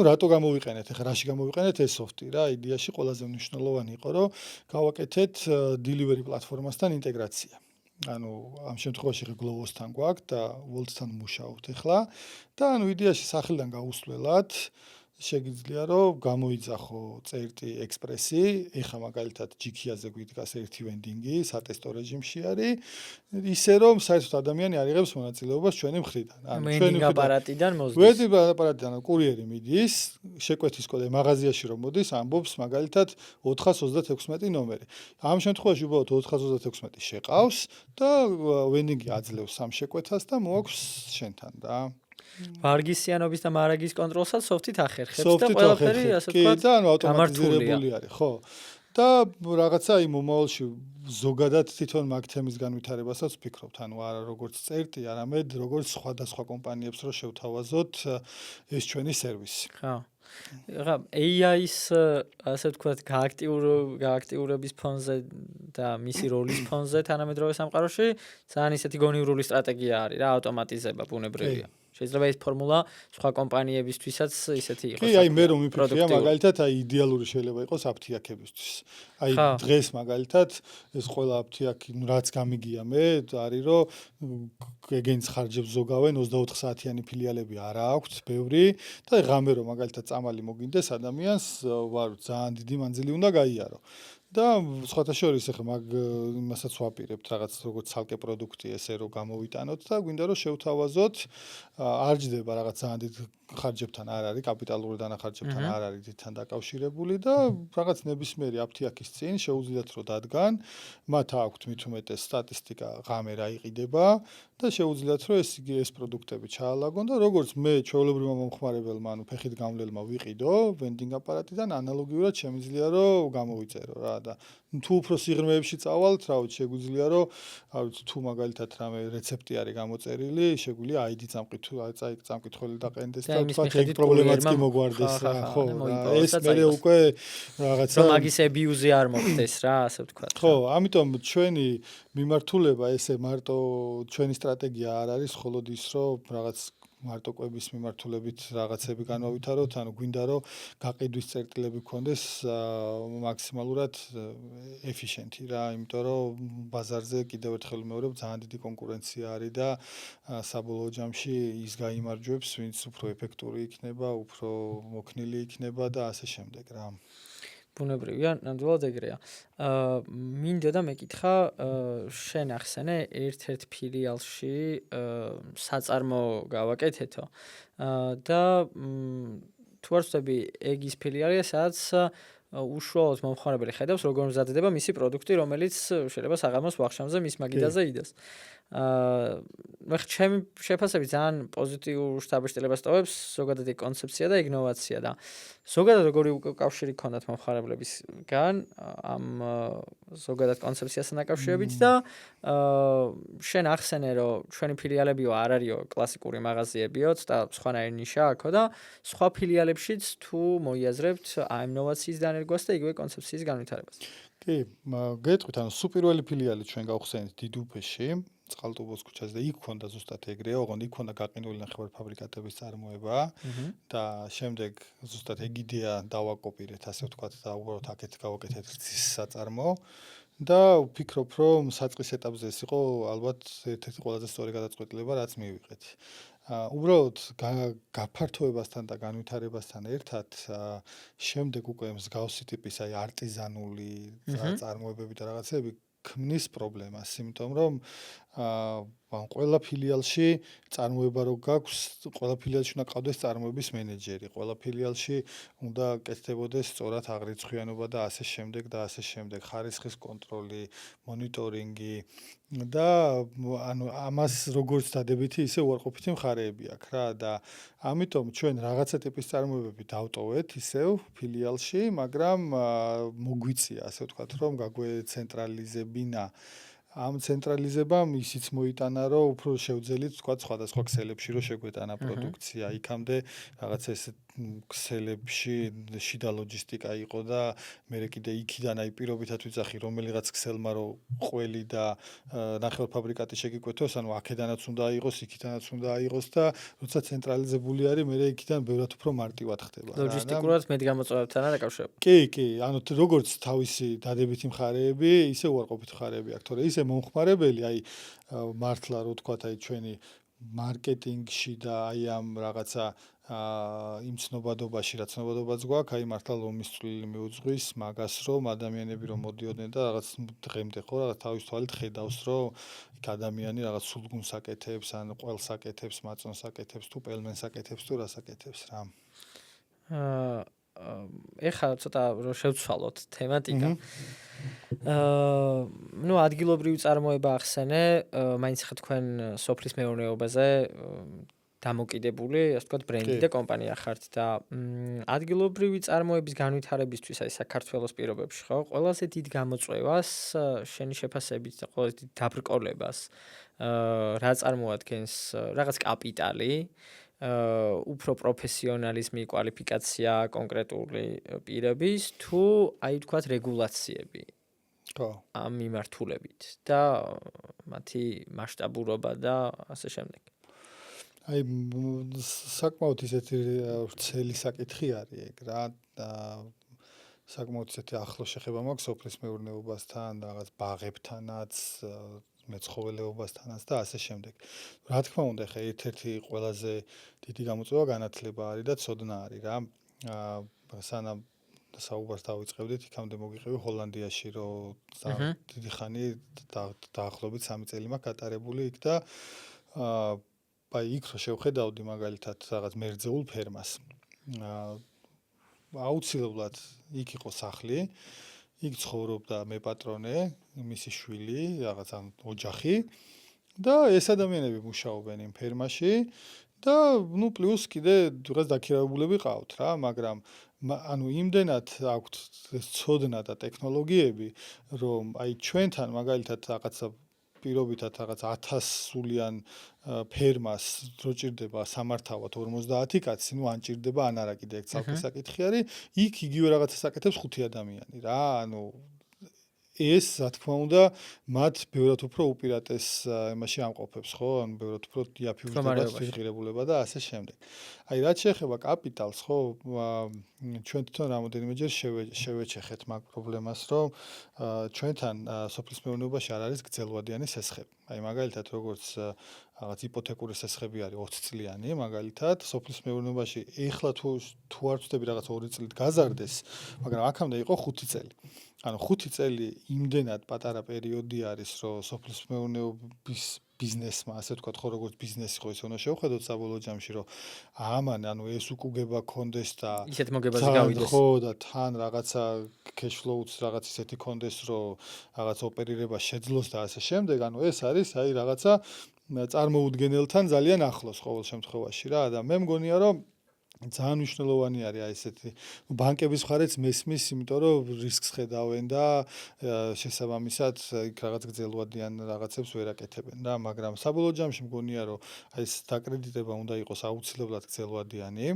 რატო გამოვიყენეთ? ეხლა რაში გამოვიყენეთ ეს სოფტი რა? იდეაში ყველაზე მნიშვნელოვანი იყო, რომ გავაკეთეთ delivery პლატფორმასთან ინტეგრაცია. ანუ ამ შემთხვევაში Glovo-სთან გვაქვს და Wolt-თან მუშაობთ ეხლა. და ანუ იდეაში სახელიდან გაუსვლელად შეგიძლია რომ გამოიძახო წერტი ექსპრესი, ეხლა მაგალითად GK-აზე გვიდგას ერთი ვენდინგი, სატესტო რეჟიმში არის, ისე რომ საერთოდ ადამიანი არ იღებს მონაწილეობას ჩვენი მხრიდან. ანუ ჩვენი აპარატიდან მოზდის. ვენდინგ აპარატიდან კურიერი მიდის, შეკვეთის კოდი მაღაზიაში რომ მოდის, ამბობს მაგალითად 436 ნომერი. ამ შემთხვევაში უბრალოდ 436 შეყავს და ვენდინგი აძლევს ამ შეკვეთას და მოაქვს შენთან რა. ვარგისიანობის და მარაგის კონტროლსაც სოფტით ახერხებს და ყველაფერი ასე ვთქვათ, და ანუ ავტომატიზირებული არის, ხო. და რაღაცა იმ მომავალში ზოგადად თვითონ მაგ თემის განვითარებასაც ვფიქრობთ, ანუ არა როგორც წერტი, არამედ როგორც სხვადასხვა კომპანიებს რო შევთავაზოთ ეს ჩვენი სერვისი. ხო. ეხლა AI-ის ასე ვთქვათ გააქტიურების ფონზე და მისი როლის ფონზე თანამედროვე სამყაროში ძალიან ისეთი გონივრული სტრატეგია არის რა, ავტომატიზება ბუნებრივია. შეიძლება ეს ფორმულა სხვა კომპანიებისთვისაც ისეთი იყოს. კი, აი მე რომ მიფიქრია მაგალითად აი იდეალური შეიძლება იყოს აფთიაქებისთვის. აი დღეს მაგალითად ეს ყველა აფთიაქი რაც გამიგია მე არის რომ გეგენს ხარჯებს ზოგავენ 24 საათიანი ფილიალები არ აქვს ბევრი და ღამე რომ მაგალითად წამალი მოგინდეს ადამიანს ვარ ძალიან დიდი მანძილი უნდა გაიარო. და სხვათა შორის ახლა მაგ იმასაც ვაპირებთ რაღაც როგორც ცალკე პროდუქტი ესე რომ გამოვიტანოთ და გვინდა რომ შევთავაზოთ არ ჯდება რაღაც ძალიან დიდ ხარჯებთან არ არის კაპიტალური დანახარჯებთან არ არის დიდთან დაკავშირებული და რაღაც ნებისმიერი აფთიაქის წინ შეუძლიათ რომ დადგან მათ აქვთ მით უმეტეს სტატისტიკა ღამე რა იყიდება და შეუძლიათ რომ ეს პროდუქტები ჩაალაგონ და როგორც მე ჩვეულებრივმა მომხმარებელმა ანუ ფეხით გამლელმა ვიყიდო ვენდინგ აპარატიდან ანალოგიურად შემიძლია რომ გამოვიწერო რა და თუ უფრო სიღრმეებში წავალთ, რა ვიცი, შეგვიძლია რომ, არ ვიცი, თუ მაგალითად რამე რეცეპტი არის გამოწერილი, შეგვიძლია ID წამკითხველი დაყენდეს და თქვა ეგ პრობლემაც კი მოგვარდეს რა, ხო, ეს მე უკვე რაღაცა რომ მაგის აბიუზი არ მოხდეს რა, ასე ვთქვათ. ხო, ამიტომ ჩვენი მიმართულება ესე მარტო ჩვენი სტრატეგია არ არის, მხოლოდ ის რომ რაღაც მარტო კვების მიმართულებით რაღაცები განვავითაროთ, ანუ გვინდა რომ გაყიდვის წერტილები გქონდეს მაქსიმალურად efficient-ი რა, იმიტომ რომ ბაზარზე კიდევ ერთხელ ვიმეორებ, ძალიან დიდი კონკურენცია არის და საბოლოო ჯამში ის გაიმარჯვებს, ვინც უფრო ეფექტური იქნება, უფრო მოქნილი იქნება და ასე შემდეგ რა. ბუნებრივია, ნამდვილად ეგრეა. მინდოდა მეკითხა, შენ ახსენე ერთ-ერთ ფილიალში საწარმო გავაკეთეთო და თუ არ ვცდები, ეგ ის ფილიალია, სადაც უშუალოდ მომხმარებელი ხედავს, როგორ მზადდება მისი პროდუქტი, რომელიც შეიძლება საღამოს ვახშამზე მის მაგიდაზე იდეს. მე ჩემი შეფასებით ძალიან პოზიტიურ შთაბეჭდილებას ტოვებს ზოგადად ეგ კონცეფცია და ინოვაცია და ზოგადად როგორი კავშირი გქონდათ მომხმარებლებისგან ამ ზოგადად კონცეფციასთან დაკავშირებით და შენ ახსენე რომ ჩვენი ფილიალებიო არ არისო კლასიკური მაღაზიებიო და სხვანაირი ნიშა აქვს და სხვა ფილიალებშიც თუ მოიაზრებთ ამ ინოვაციის დანერგვას და იგივე კონცეფციის განვითარებას. კი, გეტყვით, ანუ სუპირველი ფილიალი ჩვენ გავხსენეთ დიდუბეში წყალტუბოს ქუჩაზე და იქ ქონდა ზუსტად ეგრეა, ოღონდ იქ ქონდა გაყინული ნახევარფაბრიკატების წარმოება და შემდეგ ზუსტად ეგ იდეა დავაკოპირეთ, ასე ვთქვათ და უბრალოდ აქეთ გავაკეთეთ რძის საწარმო და ვფიქრობ, რომ საწყის ეტაპზე ეს იყო ალბათ ერთ-ერთი ყველაზე სწორი გადაწყვეტილება, რაც მივიღეთ. უბრალოდ გაფართოებასთან და განვითარებასთან ერთად შემდეგ უკვე მსგავსი ტიპის აი არტიზანული წარმოებები და რაღაცები ქმნის პრობლემას, იმიტომ რომ ან ყველა ფილიალში წარმოება რო გაქვს, ყველა ფილიალში უნდა ყავდეს წარმოების მენეჯერი, ყველა ფილიალში უნდა კეთდებოდეს სწორად აღრიცხვიანობა და ასე შემდეგ და ასე შემდეგ, ხარისხის კონტროლი, მონიტორინგი და ანუ ამას როგორც დადებითი, ისე უარყოფითი მხარეები აქვს რა და ამიტომ ჩვენ რაღაცა ტიპის წარმოებები დავტოვეთ ისევ ფილიალში, მაგრამ მოგვიწია, ასე ვთქვათ, რომ გაგვეცენტრალიზებინა ამ ცენტრალიზებამ ისიც მოიტანა, რომ უფრო შევძელით, თქვა, სხვადასხვა ქსელებში რომ შეგვეტანა პროდუქცია. იქამდე რაღაცა ეს ქსელებში შიდა ლოჯისტიკა იყო და მე კიდე იქიდან აი პირობითად ვიცახი, რომელიღაც ქსელმა რომ ყველი და ნახევარფაბრიკატი შეგიკვეთოს, ანუ აქედანაც უნდა აიღოს, იქიდანაც უნდა აიღოს და როცა ცენტრალიზებული არის, მე იქიდან ბევრად უფრო მარტივად ხდება. ლოჯისტიკურად მედგამოწმებებთან დაკავშირებით. კი, ანუ როგორც თავისი დადებითი მხარეები, ისე უარყოფითი მხარეები აქვს, თორე ისე მომხმარებელი, აი მართლა რო ვთქვათ, აი ჩვენი მარკეტინგში და აი ამ რაღაცა იმ ცნობადობაში, რა ცნობადობაც გვაქვს, აი მართლა ლომის წვლილი მიუძღვის მაგას, რომ ადამიანები რომ მოდიოდნენ და რაღაც დღემდე ხო რაღაც თავის თვალით ხედავს, რომ იქ ადამიანი რაღაც სულგუნს აკეთებს, ან ყველს აკეთებს, მაწონს აკეთებს, თუ პელმენს აკეთებს, თუ რას აკეთებს რა. ეხლა ცოტა რომ შევცვალოთ თემატიკა. ნუ ადგილობრივი წარმოება ახსენე, მაინც ხა თქვენ სოფლის მეურნეობაზე დამოკიდებული, ასე ვთქვათ, ბრენდი და კომპანია ხართ და ადგილობრივი წარმოების განვითარებისთვის აი საქართველოს პირობებში, ხო? ყველაზე დიდ გამოწვევას შენი შეფასებით და ყველაზე დიდ დაბრკოლებას რა წარმოადგენს რაღაც კაპიტალი, უფრო პროფესიონალიზმი, კვალიფიკაცია კონკრეტული პირების თუ აი ვთქვათ რეგულაციები. ხო. ამ მიმართულებით და მათი მასშტაბურობა და ასე შემდეგ. აი საკმაოდ ისეთი ვრცელი საკითხი არის ეგ რა და საკმაოდ ისეთი ახლო შეხება მაქვს სოფლის მეურნეობასთან, რაღაც ბაღებთანაც, მეცხოველეობასთანაც და ასე შემდეგ. რა თქმა უნდა, ხა ერთ-ერთი ყველაზე დიდი გამოწვევა განათლება არის და ცოდნა არის რა. სანამ საუბარს დავიწყებდით, იქამდე მოგიყევი ჰოლანდიაში, რომ დიდი ხანი დაახლოებით 3 წელი მაქვს გატარებული იქ და აი იქ რო შევხედავდი მაგალითად რაღაც მერძეულ ფერმას. აუცილებლად იქ იყო სახლი, იქ ცხოვრობდა მე პატრონე, მისი შვილი, რაღაც ან ოჯახი და ეს ადამიანები მუშაობენ იმ ფერმაში და ნუ პლუს კიდე რაღაც დაქირავებულები ყავთ რა, მაგრამ ანუ იმდენად აქვთ ცოდნა და ტექნოლოგიები, რომ აი ჩვენთან მაგალითად რაღაცა პირობითად რაღაც 1000 სულიან ფერმას რო ჭირდება სამართავად 50 კაცი, ნუ ან ჭირდება ან არა კიდე ეგ ცალკე საკითხი არის, იქ იგივე რაღაცას აკეთებს 5 ადამიანი რა, ანუ ეს რა თქმა უნდა მათ ბევრად უფრო უპირატეს იმაში ამყოფებს, ხო? ანუ ბევრად უფრო იაფიურდება ღირებულება და ასე შემდეგ. აი რაც შეეხება კაპიტალს, ხო? ჩვენ თვითონ რამოდენიმეჯერ შევეჩეხეთ მაგ პრობლემას, რომ ჩვენთან სოფლის მეურნეობაში არ არის გრძელვადიანი სესხები. აი მაგალითად როგორც რაღაც იპოთეკური სესხები არის 20 წლიანი, მაგალითად სოფლის მეურნეობაში ეხლა თუ არ ვწდები რაღაც 2 წლით გაზარდეს, მაგრამ აქამდე იყო 5 წელი. ანუ 5 წელი იმდენად პატარა პერიოდი არის, რომ სოფლის მეურნეობის ბიზნესმა, ასე ვთქვათ, ხო როგორც ბიზნესი ხო ისე უნდა შევხედოთ საბოლოო ჯამში, რომ ამან ანუ ეს უკუგება კონდეს და ისეთ მოგებაზე გავიდეს. ხო და თან რაღაცა cash flow-ც რაღაც ისეთი კონდეს, რომ რაღაც ოპერირება შეძლოს და ასე შემდეგ, ანუ ეს არის აი რაღაცა წარმოუდგენელთან ძალიან ახლოს ყოველ შემთხვევაში რა და მე მგონია, რომ ძალიან მნიშვნელოვანი არის აი ესეთი ბანკების მხარეც მესმის, იმიტომ რომ რისკს ხედავენ და შესაბამისად იქ რაღაც გრძელვადიან რაღაცებს ვერ აკეთებენ რა, მაგრამ საბოლოო ჯამში მგონია, რომ აი ეს დაკრედიტება უნდა იყოს აუცილებლად გრძელვადიანი.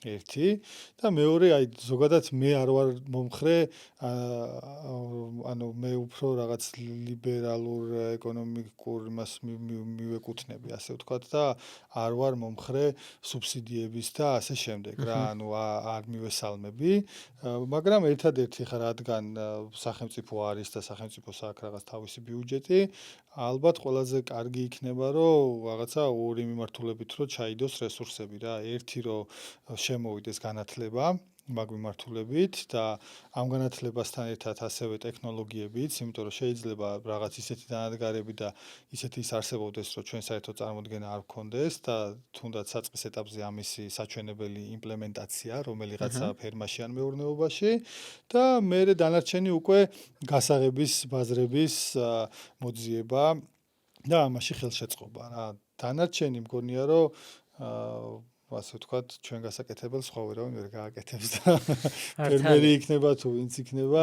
ერთი და მეორე აი ზოგადად მე არ ვარ მომხრე ანუ მე უფრო რაღაც ლიბერალურ ეკონომიკურ იმას მივეკუთვნები ასე ვთქვათ და არ ვარ მომხრე სუბსიდიების და ასე შემდეგ რა ანუ არ მივესალმები მაგრამ ერთადერთი ხა რადგან სახელმწიფო არის და სახელმწიფოს აქვს რაღაც თავისი ბიუჯეტი ალბათ ყველაზე კარგი იქნება რომ რაღაცა ორი მიმართულებით რომ ჩაიდოს რესურსები რა ერთი რომ შემოვიდეს განათლება მაგ მიმართულებით და ამ განათლებასთან ერთად ასევე ტექნოლოგიებიც, იმიტომ რომ შეიძლება რაღაც ისეთი დანადგარები და ისეთი ის არსებობდეს, რომ ჩვენ საერთოდ წარმოდგენა არ გქონდეს და თუნდაც საწყის ეტაპზე ამისი საჩვენებელი იმპლემენტაცია, რომელიღაცა ფერმაში ან მეურნეობაში და მერე დანარჩენი უკვე გასაღების ბაზრების მოძიება და ამაში ხელშეწყობა რა. დანარჩენი მგონია რომ ასე ვთქვათ, ჩვენ გასაკეთებელს სხვა ვერავინ ვერ გააკეთებს და ფერმერი იქნება თუ ვინც იქნება,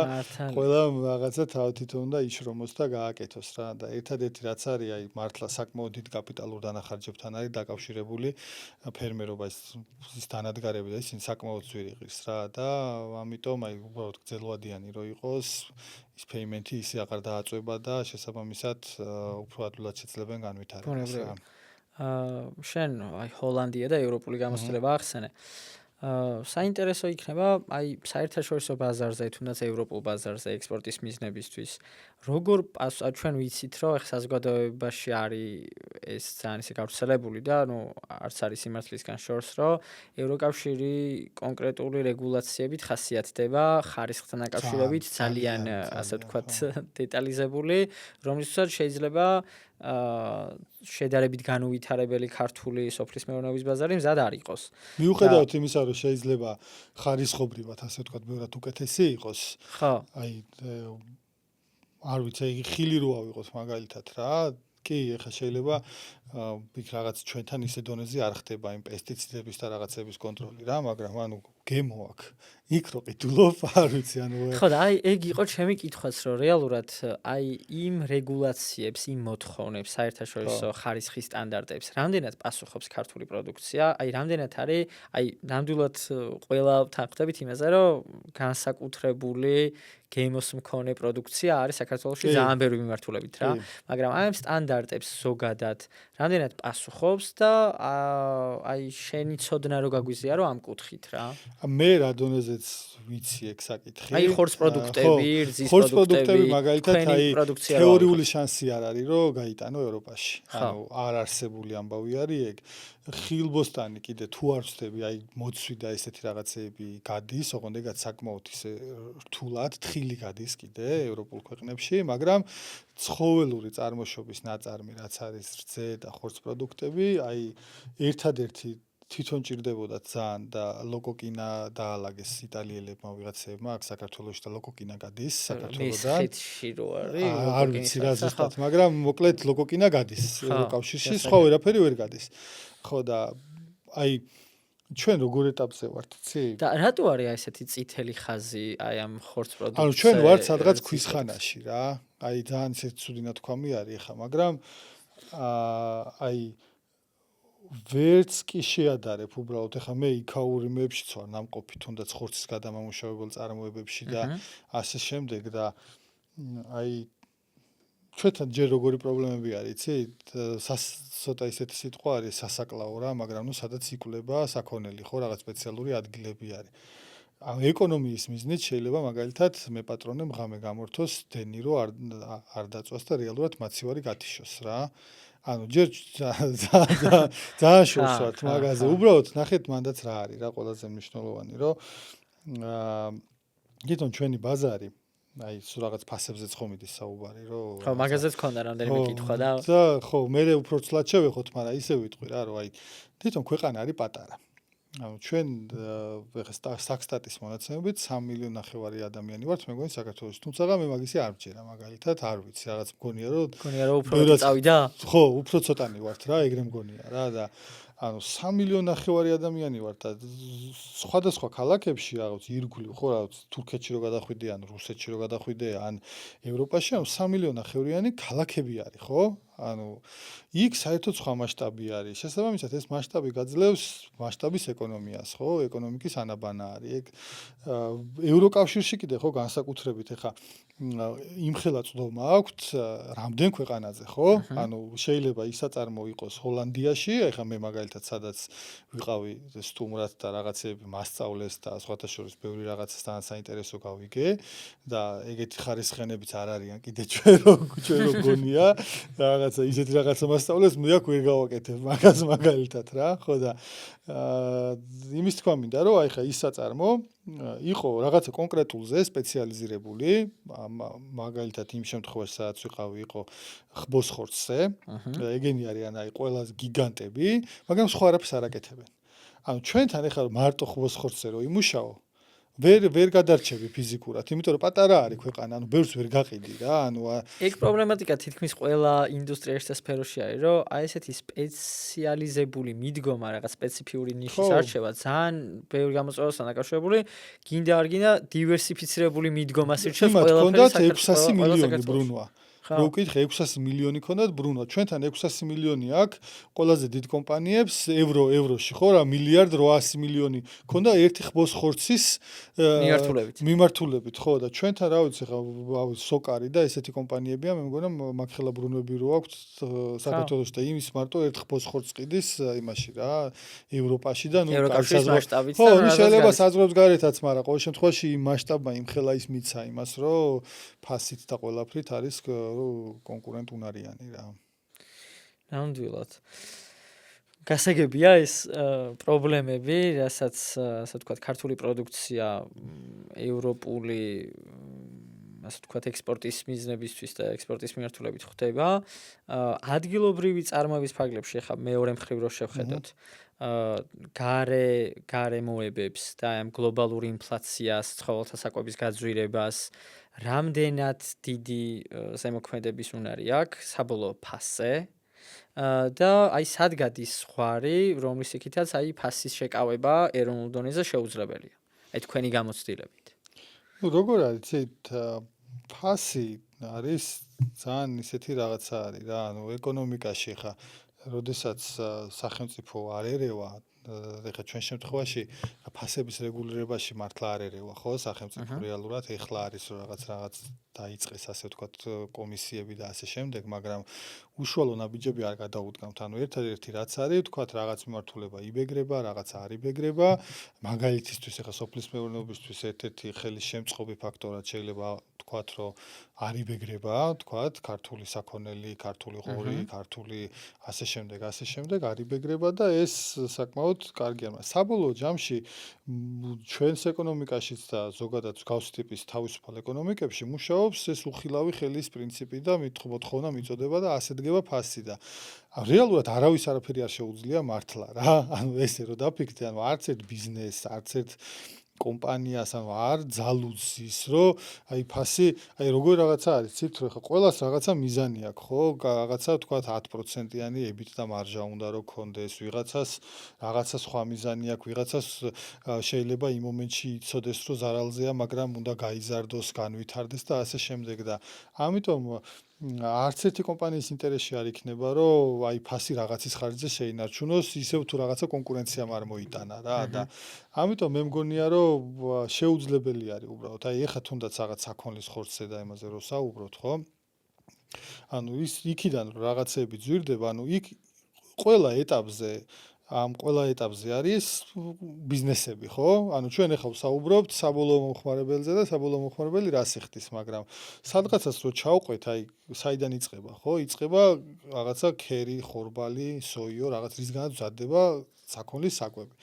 ყველა რაღაცა თავ თვითონ უნდა იშრომოს და გააკეთოს რა. და ერთადერთი რაც არის, აი მართლა საკმაოდ დიდ კაპიტალურ დანახარჯებთან არის დაკავშირებული ფერმერობა ის დანადგარები და ისინი საკმაოდ ძვირი ღირს რა და ამიტომ აი უბრალოდ გრძელვადიანი რო იყოს ის payment-ი ისე აღარ დააწვება და შესაბამისად უფრო ადვილად შეძლებენ განვითარებას რა. შენ აი ჰოლანდია და ევროპული გამოცდილება ახსენე. საინტერესო იქნება აი საერთაშორისო ბაზარზე, თუნდაც ევროპულ ბაზარზე ექსპორტის მიზნებისთვის. როგორ ჩვენ ვიცით, რომ ახლა საზოგადოებაში არის ეს ძალიან ისე გავრცელებული და არც არის სიმართლისგან შორს, რომ ევროკავშირი კონკრეტული რეგულაციებით ხასიათდება ხარისხთან დაკავშირებით ძალიან ასე ვთქვათ დეტალიზებული, რომლისთვისაც შეიძლება შედარებით განუვითარებელი ქართული სოფლის მეურნეობის ბაზარი მზად არ იყოს. მიუხედავად იმისა, რომ შეიძლება ხარისხობრივად ასე ვთქვათ ბევრად უკეთესი იყოს. ხო. აი არ ვიცი, იგი ხილი რო ავიღოთ მაგალითად რა. კი, ეხლა შეიძლება იქ რაღაც ჩვენთან ისე დონეზე არ ხდება იმ პესტიციდების და რაღაცების კონტროლი რა, მაგრამ ანუ გემო აქვს. იქ რო ყიდულობ, არ ვიცი, ანუ ხო და აი ეგ იყო ჩემი კითხვაც, რომ რეალურად აი იმ რეგულაციებს, იმ მოთხოვნებს, საერთაშორისო ხარისხის სტანდარტებს, რამდენად პასუხობს ქართული პროდუქცია? აი რამდენად არის, აი ნამდვილად ყველა თანხმდებით იმაზე, რომ განსაკუთრებული გემოს მქონე პროდუქცია არის საქართველოში ძალიან ბევრი მიმართულებით რა, მაგრამ აი ამ სტანდარტებს ზოგადად რამდენად პასუხობს და აი შენი ცოდნა რო გაგვიზია რომ ამ კუთხით რა. მე რა დონეზეც ვიცი ეგ საკითხი. აი ხორცს პროდუქტები, რძის პროდუქტები მაგალითად აი თეორიული შანსი არ არის რომ გაიტანო ევროპაში. ანუ არ არსებული ამბავი არის ეგ. ხილბოსტანი კიდე თუ არ ვწდები, აი მოცვი და ესეთი რაღაცეები გადის, ოღონდ საკმაოდ ისე რთულად თხილი გადის კიდე ევროპულ ქვეყნებში, მაგრამ ცხოველური წარმოშობის ნაწარმი რაც არის რძე და ხორცს პროდუქტები, აი ერთადერთი თვითონ ჭირდებოდა ძალიან და ლოკოკინა დაალაგეს იტალიელებმა ვიღაცებმა აქ საქართველოში და ლოკოკინა გადის საქართველოსთან. მესხეთში რო არის არ ვიცი რა ზუსტად, მაგრამ მოკლედ ლოკოკინა გადის ევროკავშირში, სხვა ვერაფერი ვერ გადის. ხო და აი ჩვენ როგორ ეტაპზე ვართ, იცი? და რატო არის აი ესეთი წითელი ხაზი აი ამ ხორცს პროდუქტზე? ანუ ჩვენ ვართ სადღაც ქვის ხანაში რა. აი ძალიან ისეთი ცუდი ნათქვამი არის ახლა, მაგრამ აი ვერც კი შეადარებ უბრალოდ ახლა მე იქაური მეებშიც ვარ ნამყოფი თუნდაც ხორცის გადამამუშავებელ წარმოებებში და ასე შემდეგ და აი ჩვენთან ჯერ როგორი პრობლემები არის, იცი? ცოტა ისეთი სიტყვა არის სასაკლაო რა, მაგრამ სადაც იკვლება საქონელი ხო, რაღაც სპეციალური ადგილები არის. ეკონომიის მიზნით შეიძლება მაგალითად მე პატრონემ ღამე გამორთოს დენი რო არ დაწვას და რეალურად მაცივარი გათიშოს რა. ანუ ჯერ ძალიან შორს ვართ მაგაზე. უბრალოდ ნახეთ მანდაც რა არის რა ყველაზე მნიშვნელოვანი, რომ გითონ ჩვენი ბაზარი აი სულ რაღაც ფასებზეც ხომ იდის საუბარი, რომ ხო, მაგაზეც ქონდა რამდენიმე კითხვა და ხო, მე უფრო ცლად შევეხოთ, მაგრამ ისე ვიტყვი რა, რომ აი თვითონ ქვეყანა არის პატარა. ანუ ჩვენ ეხლა საქსტატის მონაცემებით 3,5 მილიონი ადამიანი ვართ, მე მგონი საქართველოში. თუმცა მე მაგისი არ ვჯერა მაგალითად, არ ვიცი, რაღაც მგონია რომ უფრო წავიდა? ხო, უფრო ცოტანი ვართ რა, ეგრე მგონია რა და ანუ 3,5 მილიონი ადამიანი ვართ და სხვადასხვა ქალაქებში რაღაც ირგვლივ ხო რაღაც თურქეთში რო გადახვიდე ან რუსეთში რო გადახვიდე ან ევროპაში ანუ 3,5 მილიონი ქალაქები არის ხო? ანუ იქ საერთოდ სხვა მასშტაბი არის. შესაბამისად ეს მასშტაბი გაძლევს მასშტაბის ეკონომიას, ხო? ეკონომიკის ანაბანა არის. ეგ ევროკავშირში კიდე ხო განსაკუთრებით ეხა იმხელა წვდომა აქვთ რამდენ ქვეყანაზე, ხო? ანუ შეიძლება ისაწარმო იყოს ჰოლანდიაში, ეხა მე მაგალითად სადაც ვიყავი სტუმრად და რაღაცეები მასწავლეს და სხვათა შორის ბევრი რაღაცასთან საინტერესო გავიგე და ეგეთი ხარისხენებიც არ არიან კიდე ჩვენ რო გონია რაღაც რაღაცა ისეთი რაღაცა მასწავლეს, მე აქ ვერ გავაკეთებ მაგას მაგალითად რა, ხო და იმის თქვა მინდა, რომ აი ხა ის საწარმო იყო რაღაცა კონკრეტულზე სპეციალიზირებული, მაგალითად იმ შემთხვევაში სადაც ვიყავი იყო ხბოსხორცზე, ეგენი არიან აი ყველაზე გიგანტები, მაგრამ სხვა არაფერს არ აკეთებენ. ანუ ჩვენთან ეხლა მარტო ხბოსხორცზე რომ იმუშაო ვერ გადარჩები ფიზიკურად, იმიტომ რომ პატარა არის ქვეყანა, ანუ ბევრს ვერ გაყიდი რა, ანუ ეგ პრობლემატიკა თითქმის ყველა ინდუსტრიაში და სფეროში არის, რომ აი ესეთი სპეციალიზებული მიდგომა, რაღაც სპეციფიური ნიშის არჩევა ძალიან ბევრი გამოწვევასთან დაკავშირებული, გინდა არ გინდა დივერსიფიცირებული მიდგომას ირჩევს ყველაფერი საქართველოს 600 მილიონი ბრუნვა. რო ვკითხე 600 მილიონი ქონდათ ბრუნვა. ჩვენთან 600 მილიონი აქვს ყველაზე დიდ კომპანიებს ევროში ხო რა მილიარდ 800 მილიონი ქონდა ერთი ხბოსხორცის მიმართულებით ხო და ჩვენთან რა ვიცი ხა სოკარი და ესეთი კომპანიებია მე მგონა მაგხელა ბრუნვები რო აქვს საქართველოს და იმის მარტო ერთ ხბოსხორცს ყიდის იმაში რა ევროპაში და ნუ ევროკავშირის მასშტაბით ხო შეიძლება საზღვრებს გარეთაც მაგრამ ყოველ შემთხვევაში იმ მასშტაბმა იმ ხელა ის მიცა იმას რომ ფასით და ყველაფრით არის კონკურენტუნარიანი რა. ნამდვილად. გასაგებია ეს პრობლემები, რასაც ასე ვთქვათ, ქართული პროდუქცია ევროპული ასე ვთქვათ, ექსპორტის მიზნებისთვის და ექსპორტის მიმართულებით ხდება. ადგილობრივი წარმოების ფარგლებში ახლა მეორე მხრივ რო შევხედოთ, გარემოებებს და ამ გლობალურ ინფლაციას, ცხოველთა საკვების გაძვირებას, რამდენად დიდი ზემოქმედების უნარი აქვს საბოლოო ფასზე და აი სად გადის ზღვარი, რომლის იქითაც აი ფასის შეკავება ეროვნულ დონეზე შეუძლებელია. აი თქვენი გამოცდილებით. ნუ როგორ არის იცით ფასი არის ძალიან ისეთი რაღაცა არის რა, ანუ ეკონომიკაში ხა როდესაც სახელმწიფო არ ერევა ეხლა ჩვენ შემთხვევაში ფასების რეგულირებაში მართლა არ ერევა ხო სახელმწიფო რეალურად ეხლა არის რაღაც დაიწყეს ასე ვთქვათ კომისიები და ასე შემდეგ მაგრამ უშუალო ნაბიჯები არ გადაუდგამთ ანუ ერთადერთი რაც არის ვთქვათ რაღაც მიმართულება იბეგრება რაღაც არ იბეგრება მაგალითისთვის ეხლა სოფლის მეურნეობისთვის ერთ-ერთი ხელის შემწყობი ფაქტორად შეიძლება ვთქვათ რომ არ იბეგრება ვთქვათ ქართული საქონელი ქართული ღორი ქართული ასე შემდეგ არ იბეგრება და ეს საკმაოდ კარგია მაგრამ საბოლოო ჯამში ჩვენს ეკონომიკაშიც და ზოგადად მსგავსი ტიპის თავისუფალ ეკონომიკებში მუშაობს ეს უხილავი ხელის პრინციპი და მოთხოვნა მიწოდება და ასე დგება ფასი და რეალურად არავის არაფერი არ შეუძლია მართლა რა ანუ ესე რომ დაფიქრდე ანუ არც ერთ ბიზნესს არც ერთ კომპანიას ანუ არ ძალუძს ის რომ აი ფასი აი როგორ რაღაცა არის ცით რომ ხა ყველას რაღაცა მიზანი აქვს ხო რაღაცა თქვა 10%-იანი EBITDA მარჟა უნდა რომ კონდეს ვიღაცას რაღაცა სხვა მიზანი აქვს ვიღაცას შეიძლება იმ მომენტში იცოდეს რომ ზარალზეა მაგრამ უნდა გაიზარდოს განვითარდეს და ასე შემდეგ და ამიტომ არც ერთი კომპანიის ინტერესში არ იქნება რომ აი ფასი რაღაცის ხარჯზე შეინარჩუნოს ისევ თუ რაღაცა კონკურენციამ არ მოიტანა რა და ამიტომ მე მგონია რომ შეუძლებელი არის უბრალოდ აი ეხა თუნდაც რაღაც საქონლის ხორცზე და იმაზე რომ საუბრობთ ხო ანუ ის იქიდან რაღაცები ძვირდება ანუ იქ ყველა ეტაპზე არის ბიზნესები, ხო? ანუ ჩვენ ახლა ვსაუბრობთ საბოლოო მომხმარებელზე და საბოლოო მომხმარებელი რას იხდის, მაგრამ სადღაცას რო ჩავყვეთ, აი, საიდან იწყება, ხო? იწყება რაღაცა ქერი, ხორბალი, სოიო, რაღაც რისგანაც მზადდება საქონლის საკვები.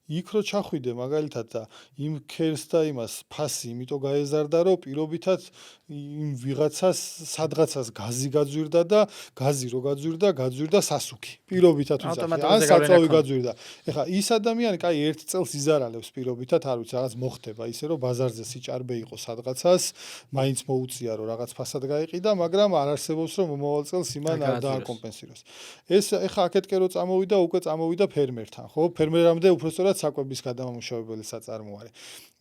იქ რო ჩახვიდე მაგალითად და იმ ქერს და იმას ფასი იმიტომ გაეზარდა რომ პირობითად იმ ვიღაცას სადღაცას გაზი გაძვირდა და გაზი რო გაძვირდა სასუქი პირობითად ვიზახე ან საწავი გაძვირდა ეხლა ის ადამიანი კაი ერთ წელს იზარალებს პირობითად არ ვიცი რაღაც მოხდება ისე რომ ბაზარზე სიჭარბე იყო სადღაცას მაინც მოუწია რომ რაღაც ფასად გაიყიდა მაგრამ არ არსებობს რომ მომავალ წელს იმან არ დააკომპენსიროს ეს ეხლა აქეთკე რო წამოვიდა ფერმერთან ხო ფერმერამდე უბრალოდ საკვების გადამამუშავებელი საწარმო არის.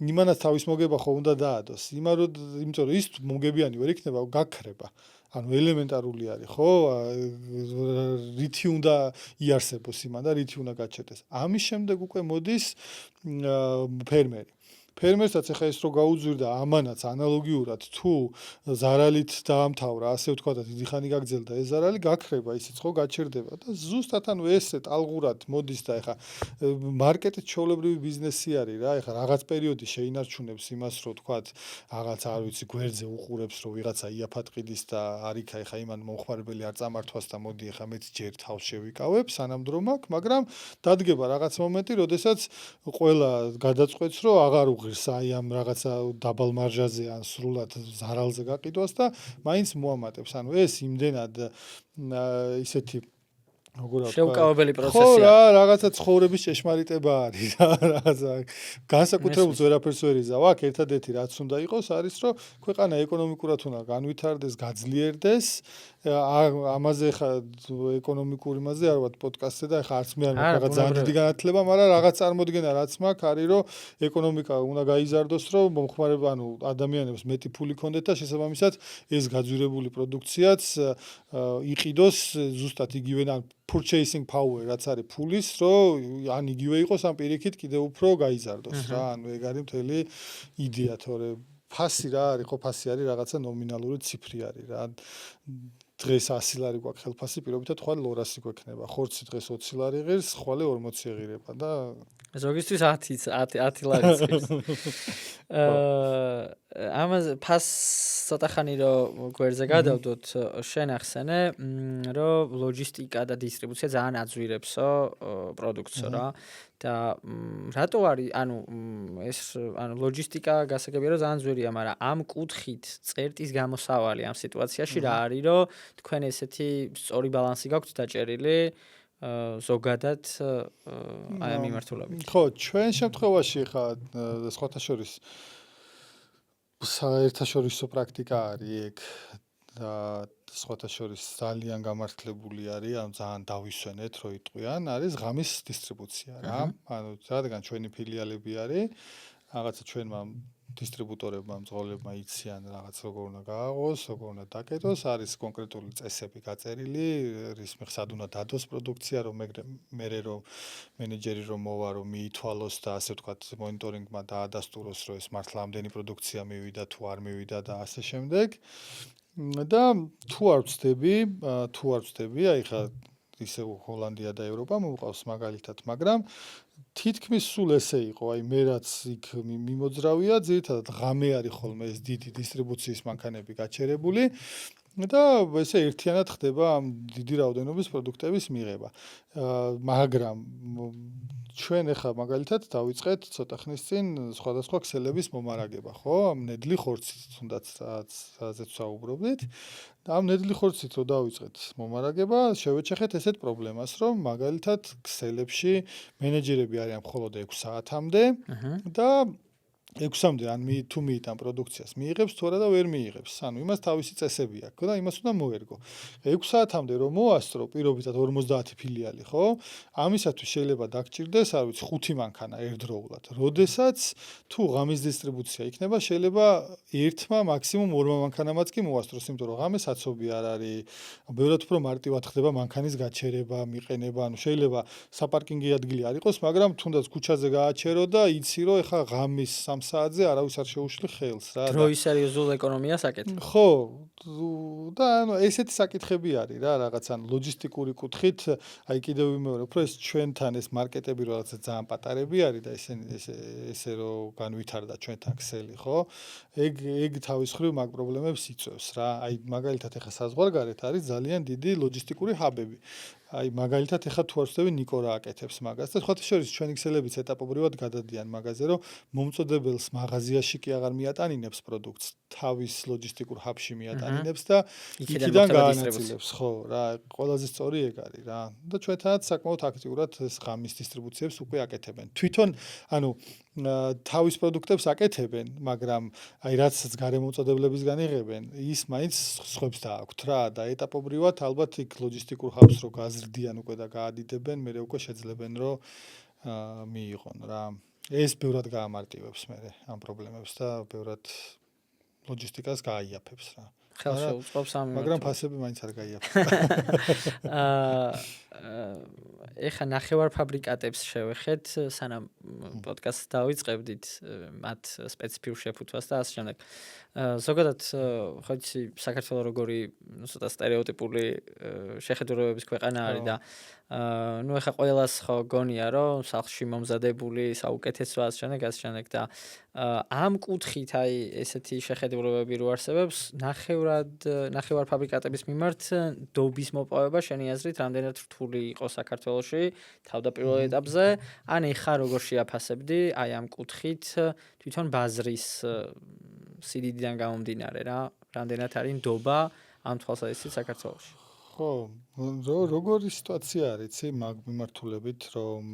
იმანაც თავის მოგება ხო უნდა დაადოს. იმიტომ რომ ის მოგებიანი ვერ იქნება, გაქრება. ანუ ელემენტარული არის, ხო? რითი უნდა იარსებოს იმან და რითი უნდა გაჩერდეს. ამის შემდეგ უკვე მოდის ფერმერი. ფერმერსაც ეხა ეს რო გაუძვირდა ამანაც ანალოგიურად თუ ზარალით დაამთავრა, ასე ვთქვა და დიდი ხანი გაგრძელდა ეს ზარალი გაქრება, ისიც ხო გაჩერდება და ზუსტად ანუ ესე ტალღურად მოდის და ეხა მარკეტით ჩვეულებრივი ბიზნესი არის რა, ეხა რაღაც პერიოდი შეინარჩუნებს იმას, რომ თქვა რაღაც არ ვიცი გვერდზე უყურებს, რომ ვიღაცა იაფატყიდის და არიქა ეხა იმან მომხმარებელი არ წამართვას და მოდი ეხა მეც ჯერ თავს შევიკავებ, სანამ დრო მაქვს, მაგრამ დადგება რაღაც მომენტი, როდესაც ყველა გადაწყვეტს, რომ აღარ უღირს აი ამ რაღაცა დაბალ მარჟაზე ან სრულად ზარალზე გაყიდვას და მაინც მოამატებს. ანუ ეს იმდენად ისეთი როგორ ვთქვა შეუკავებელი ხო პროცესია. რა რაღაცა ცხოვრების ჭეშმარიტება არის რა რაღაცა განსაკუთრებულს ვერაფერს ვერ იზავ აქ ერთადერთი რაც უნდა იყოს არის რომ ქვეყანა ეკონომიკურად უნდა განვითარდეს გაძლიერდეს ამაზე ხა ეკონომიკური მასზე არ ვარ პოდკასტზე და ხა არც მე არ მაქვს რაღაც ძალიან დიდი განათლება მაგრამ რაღაც წარმოდგენა რაც მაქვს არის რომ ეკონომიკა უნდა გაიზარდოს რომ მომხმარება ანუ ადამიანებს მეტი ფული ქონდეთ და შესაბამისად ეს გაძვირებული პროდუქციაც იყიდოს ზუსტად იგივე ან purchasing power რაც არის ფულის, რომ ან იგივე იყოს, ან პირიქით კიდევ უფრო გაიზარდოს რა. ანუ ეგ არის მთელი იდეა, თორე ფასი რა არის, ხო ფასი არის რაღაცა ნომინალური ციფრი არის რა. დღეს 100 ლარი გვაქვს ხელფასი, პირობითად ხვალ 200 გვექნება. ხორცი დღეს 20 ლარი ღირს, ხვალე 40 ეღირება და ზოგისთვის 10 ლარიც ღირს. ამაზე ფას ცოტა ხანი რომ გვერდზე გადავდოთ, შენ ახსენე, რომ ლოჯისტიკა და დისტრიბუცია ძალიან აძვირებსო პროდუქტსო რა. და რატო არის, ანუ ეს ანუ ლოჯისტიკა გასაგებია რომ ძალიან ძვირია, მაგრამ ამ კუთხით წერტის გამოსავალი ამ სიტუაციაში რა არის, რომ თქვენ ესეთი სწორი ბალანსი გაქვთ დაჭერილი ზოგადად აი ამ მიმართულებით. ხო, ჩვენ შემთხვევაში ხა სხვათა შორის საერთაშორისო პრაქტიკა არის ეგ და სხვათა შორის ძალიან გამართლებული არის, ანუ ძალიან დავისვენეთ, რომ იტყვიან, არის ღამის დისტრიბუცია რა. ანუ რადგან ჩვენი ფილიალები არის, რაღაცა ჩვენმა დისტრიბუტორებმა მძღოლებმა იციან რაღაც როგორ უნდა გააღოს, როგორ უნდა დაკეტოს, არის კონკრეტული წესები გაწერილი, რის მიხედვით უნდა დადოს პროდუქცია, რომ მერე რომ მენეჯერი რომ მოვა, რომ მიითვალოს და ასე ვთქვათ, მონიტორინგმა დაადასტუროს, რომ ეს მართლა ამდენი პროდუქცია მივიდა თუ არ მივიდა და ასე შემდეგ. და თუ არ ვწდები, აი ხა ისე ჰოლანდია და ევროპა მოვყავს მაგალითად, მაგრამ თითქმის სულ ესე იყო, აი მე რაც იქ მიმოძრავია, ძირითადად ღამე არის ხოლმე ეს დიდი დისტრიბუციის მანქანები გაჩერებული და ესე ერთიანად ხდება ამ დიდი რაოდენობის პროდუქტების მიღება. მაგრამ ჩვენ ახლა მაგალითად დავიწყეთ ცოტა ხნის წინ სხვადასხვა ქსელების მომარაგება, ხო? ამ ნედლი ხორცით თუნდაც რაზეც ვსაუბრობდით. და ამ ნედლი ხორცით რო დავიწყეთ მომარაგება, შევეჩეხეთ ესეთ პრობლემას, რომ მაგალითად ქსელებში მენეჯერები არიან მხოლოდ 6 საათამდე და 6-მდე ან თუ მიიტან პროდუქციას მიიღებს თუ არა და ვერ მიიღებს. ანუ იმას თავისი წესები აქვს და იმას უნდა მოერგო. 6 საათამდე რომ მოასწრო პირობითად 50 ფილიალი, ხო? ამისათვის შეიძლება დაგჭირდეს, არ ვიცი, 5 მანქანა ერთდროულად. როდესაც თუ ღამის დისტრიბუცია იქნება, შეიძლება ერთმა მაქსიმუმ 2 მანქანამაც კი მოასწროს, იმიტომ რომ ღამე საცობი არ არის. ბევრად უფრო მარტივად ხდება მანქანის გაჩერება, მიყენება, ანუ შეიძლება საპარკინგი ადგილი არ იყოს, მაგრამ თუნდაც ქუჩაზე გააჩერო და იცი რომ ეხა ღამის 3 საათზე არავის არ შეუშლი ხელს რა. დროის სერიოზულ ეკონომიას აკეთებ. ხო, და ანუ ესეთი საკითხები არის რა, რაღაც ან ლოჯისტიკური კუთხით, აი კიდევ ვიმეორებ, რომ ეს ჩვენთან ეს მარკეტები რაღაცა ძალიან პატარები არის და ესე რომ განვითარდა ჩვენთან ქსელი, ხო? ეგ თავის მხრივ მაგ პრობლემებს იწვევს რა. აი მაგალითად ეხა საზღვარგარეთ არის ძალიან დიდი ლოჯისტიკური ჰაბები. აი მაგალითად ეხა თუ არ ვწდები ნიკო რა აკეთებს მაგას და სხვათა შორის ჩვენი ქსელებიც ეტაპობრივად გადადიან მაგაზე რომ მომწოდებელს მაღაზიაში კი აღარ მიატანინებს პროდუქტს თავის ლოჯისტიკურ ჰაბში მიატანინებს და იქიდან გაანაწილებს ხო რა ყველაზე სწორი ეგ არის რა და ჩვენთანაც საკმაოდ აქტიურად ეს ღამის დისტრიბუციებს უკვე აკეთებენ თვითონ ანუ თავის პროდუქტებს აკეთებენ მაგრამ აი რაცაც გარემომწოდებლებისგან იღებენ ის მაინც სხვებს დააქვთ რა და ეტაპობრივად ალბათ იქ ლოჯისტიკურ ჰაბს რო გაზრდიან უკვე და გაადიდებენ მე უკვე შეძლებენ რომ მიიღონ რა ეს ბევრად გაამარტივებს მე ამ პრობლემებს და ბევრად ლოჯისტიკას გააიაფებს რა ხელში უწყობს ამ მაგრამ ფასები მაინც არ გაიაფრა. ეხა ნახევარ ფაბრიკატებს შევეხეთ, სანამ პოდკასტს დავიწყებდით, მათ სპეციფიურ შეფუთვას და ასე შემდეგ. ზოგადად ხო იცი, საქართველო როგორი ცოტა სტერეოტიპული შეხედულებების ქვეყანა არის და ნუ ეხა ყველას ხო გონია, რომ სახლში მომზადებული საუკეთესო ასე შემდეგ და ამ კუთხით აი ესეთი შეხედულებები რო არსებობს, ნახევარ ფაბრიკატების მიმართ დობის მოპოვება შენი აზრით რამდენად რთული იყო საქართველოში თავდაპირველ ეტაპზე, ან ეხა როგორ შეაფასებდი აი ამ კუთხით თვითონ ბაზრის სიდიდიდან გამომდინარე რა, რამდენად არის ნდობა ამ თვალსაზრისით საქართველოში. ხო, როგორი სიტუაცია არის, იცი, მაგ მიმართულებით, რომ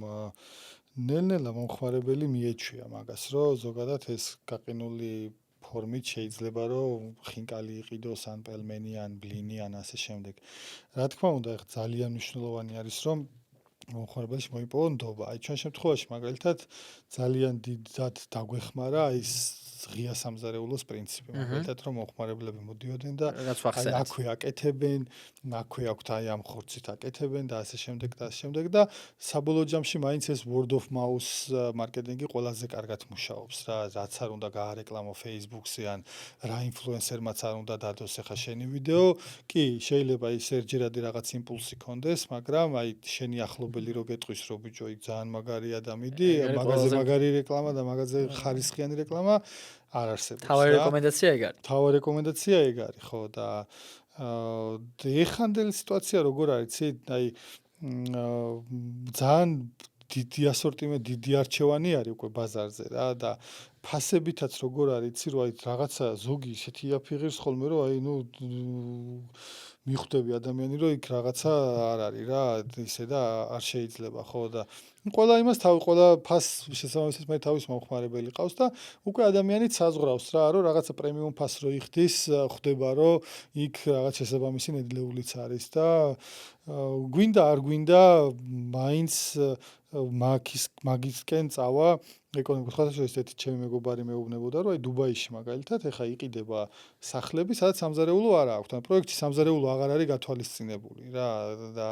ნელ-ნელა მომხმარებელი მიეჩვია მაგას, რომ ზოგადად ეს გაყინული ფორმით შეიძლება რომ ხინკალი იყიდოს ან პელმენი ან ბლინი ან ასე შემდეგ. რა თქმა უნდა, ეხლა ძალიან მნიშვნელოვანი არის, რომ მომხმარებელში მოიპოვო ნდობა. აი ჩვენ შემთხვევაში მაგალითად ძალიან დიდად დაგვეხმარა ის ღია სამზარეულოს პრინციპი, მაგალითად რომ მომხმარებლები მოდიოდნენ და აქვე აკეთებენ, აქვე აქვთ აი ამ ხორცით აკეთებენ და ასე შემდეგ და საბოლოო ჯამში მაინც ეს word of mouth მარკეტინგი ყველაზე კარგად მუშაობს რა, რაც არ უნდა გაარეკლამო Facebook-ზე ან რა ინფლუენსერმაც არ უნდა დადოს ახლა შენი ვიდეო, კი, შეიძლება ის ერთჯერადი რაღაც იმპულსი კონდეს, მაგრამ აი შენი ახლობელი რო გეტყვის რომ ბიჭო იქ ძალიან მაგარია და მიდი, მაღაზია მაგარი რეკლამა და მაღაზია ხარისხიანი რეკლამა არ არსებობს. თავარი რეკომენდაცია ეგ არის. თავარი რეკომენდაცია ეგ არის, ხო და ეხანდელი სიტუაცია როგორ არის, აი ძალიან დიდი ასორტიმენტი, დიდი არჩევანი არის უკვე ბაზარზე რა და ფასებითაც როგორ არის, იცი რომ აი რაღაცა ზოგი ისეთი იაფიღებს ხოლმე რომ აი ნუ მიხვდები ადამიანი რომ იქ რაღაცა არ არის რა, ისე და არ შეიძლება ხო და ყველა იმას ყველა ფასს შესაბამისად მე თავის მომხმარებელი ყავს და უკვე ადამიანიც საზღვრავს რა, რომ რაღაცა პრემიუმ ფასს რო იხდის, ხვდება რომ იქ რაღაც შესაბამისი ნედლეულიც არის და გვინდა არ გვინდა მაინც მაგისკენ წავა ეკონომიკურ ხალხში ესეთი ჩემი მეგობარი მეუბნებოდა რომ აი დუბაიში მაგალითად ეხა იყიდება სახლები, სადაც სამზარეულო არ აქვს. ან პროექტი სამზარეულო აღარ არის გათვალისწინებული რა და